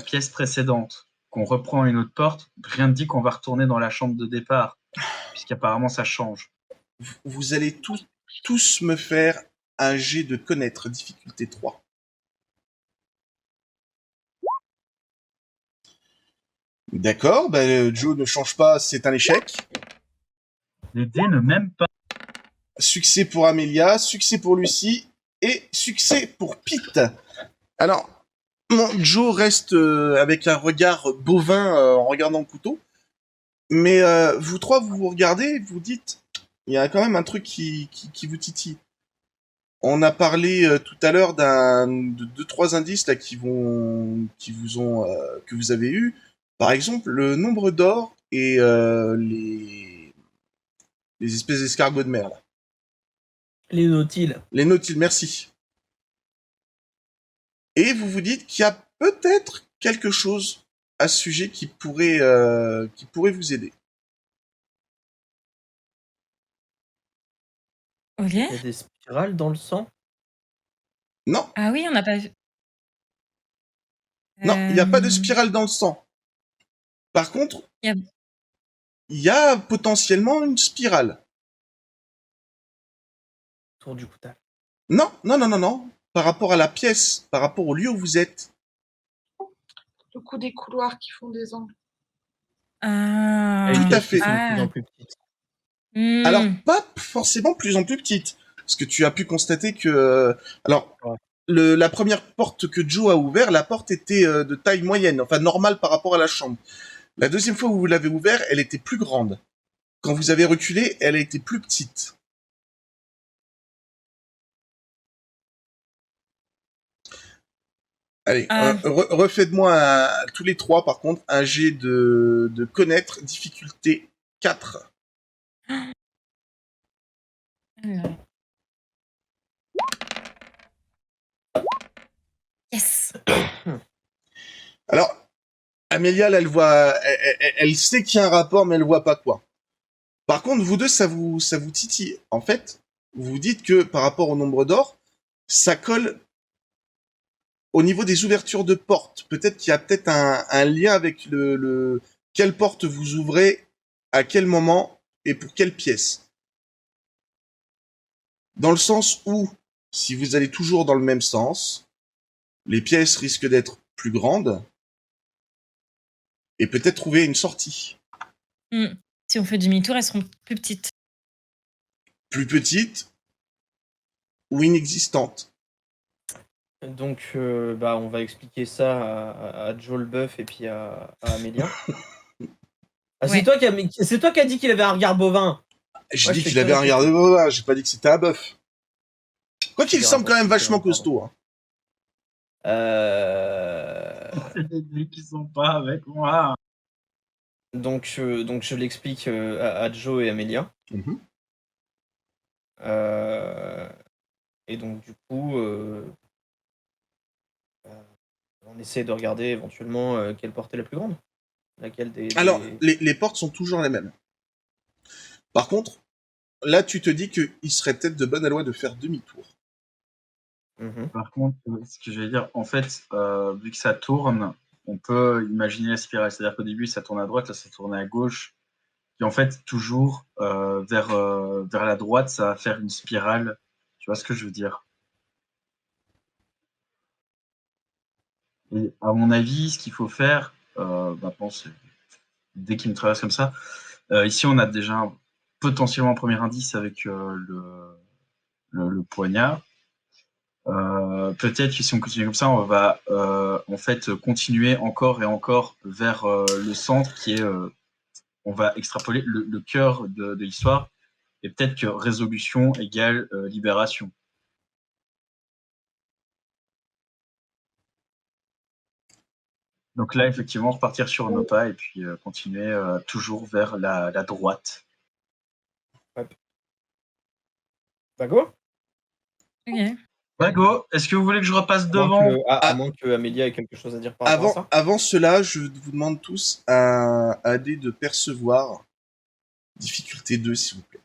pièce précédente, qu'on reprend une autre porte, rien ne dit qu'on va retourner dans la chambre de départ, puisqu'apparemment ça change. Vous allez tous me faire un jet de connaître, difficulté 3. D'accord, Joe ne change pas, c'est un échec. Les dés ne m'aiment pas. Succès pour Amelia, succès pour Lucie et succès pour Pete. Alors, Joe reste avec un regard bovin en regardant le couteau. Mais vous trois, vous vous regardez, vous dites, il y a quand même un truc qui vous titille. On a parlé tout à l'heure de 2-3 indices là que vous avez eu. Par exemple, le nombre d'or et les espèces d'escargots de mer là. Les nautiles. Les nautiles, merci. Et vous vous dites qu'il y a peut-être quelque chose à ce sujet qui pourrait vous aider. Ok. Il y a des spirales dans le sang. Non, Ah oui, on n'a pas vu. non, il n'y a pas de spirale dans le sang. Par contre, Il il y a potentiellement une spirale. Autour du couteau. Non, non, non, non, non. Par rapport à la pièce, par rapport au lieu où vous êtes. Le coup des couloirs qui font des angles. Ah. Et les Tout à pièces qui fait. sont de plus Ah. en plus petites. Alors, Hmm. pas forcément plus en plus petite. Parce que tu as pu constater que... alors, Ouais. la première porte que Joe a ouverte, la porte était de taille moyenne, enfin normale par rapport à la chambre. La deuxième fois où vous l'avez ouverte, elle était plus grande. Quand vous avez reculé, elle a été plus petite. Allez, Ah. refaites-moi tous les trois, par contre, un jet de connaître, difficulté 4. Alors. Yes. Alors, Amélia, là, elle voit, elle sait qu'il y a un rapport, mais elle voit pas quoi. Par contre, vous deux, ça vous titille. En fait, vous vous dites que par rapport au nombre d'or, ça colle au niveau des ouvertures de portes. Peut-être qu'il y a peut-être un lien avec quelle porte vous ouvrez, à quel moment et pour quelle pièce. Dans le sens où, si vous allez toujours dans le même sens, les pièces risquent d'être plus grandes et peut-être trouver une sortie. Hmm. Si on fait demi-tour, elles seront plus petites. Plus petite ou inexistante. Donc, on va expliquer ça à Joe le Buff et puis à Amélia. Ah, Ouais. c'est toi qui as dit qu'il avait un regard bovin. J'ai Ouais, dit je fais qu'il que avait un répéter. regard de bovin, j'ai pas dit que c'était un bœuf. Quoi qu'il Je semble quand même raconte, vachement pardon. costaud. Hein. C'est des dés qui sont pas avec moi. Donc, je l'explique à Joe et Amélia. Mhm. Et donc, du coup, on essaie de regarder éventuellement quelle porte est la plus grande. Laquelle Alors, les portes sont toujours les mêmes. Par contre, là, tu te dis qu'il serait peut-être de bonne loi de faire demi-tour. Mhm. Par contre, ce que je vais dire, en fait, vu que ça tourne, on peut imaginer la spirale. C'est-à-dire qu'au début, ça tourne à droite, là, ça tourne à gauche. Et en fait, toujours vers la droite, ça va faire une spirale. Tu vois ce que je veux dire? Et à mon avis, ce qu'il faut faire, maintenant, c'est dès qu'il me traverse comme ça, ici, on a déjà potentiellement un premier indice avec le poignard. Peut-être que si on continue comme ça, on va en fait continuer encore et encore vers le centre qui est, on va extrapoler le cœur de l'histoire, et peut-être que résolution égale libération. Donc là, effectivement, repartir sur nos pas et puis continuer toujours vers la droite. Bah, go. Ok. Bah go, est-ce que vous voulez que je repasse À devant? à moins que Amélia ait quelque chose à dire par rapport à ça. Avant cela, je vous demande tous un dé de percevoir. Difficulté 2, s'il vous plaît.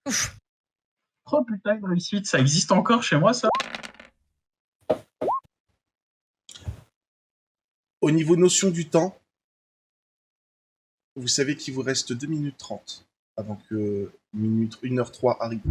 Ouf. Oh putain, une réussite, ça existe encore chez moi ça? Au niveau notion du temps, vous savez qu'il vous reste 2 minutes 30 avant que 1h03 arrive.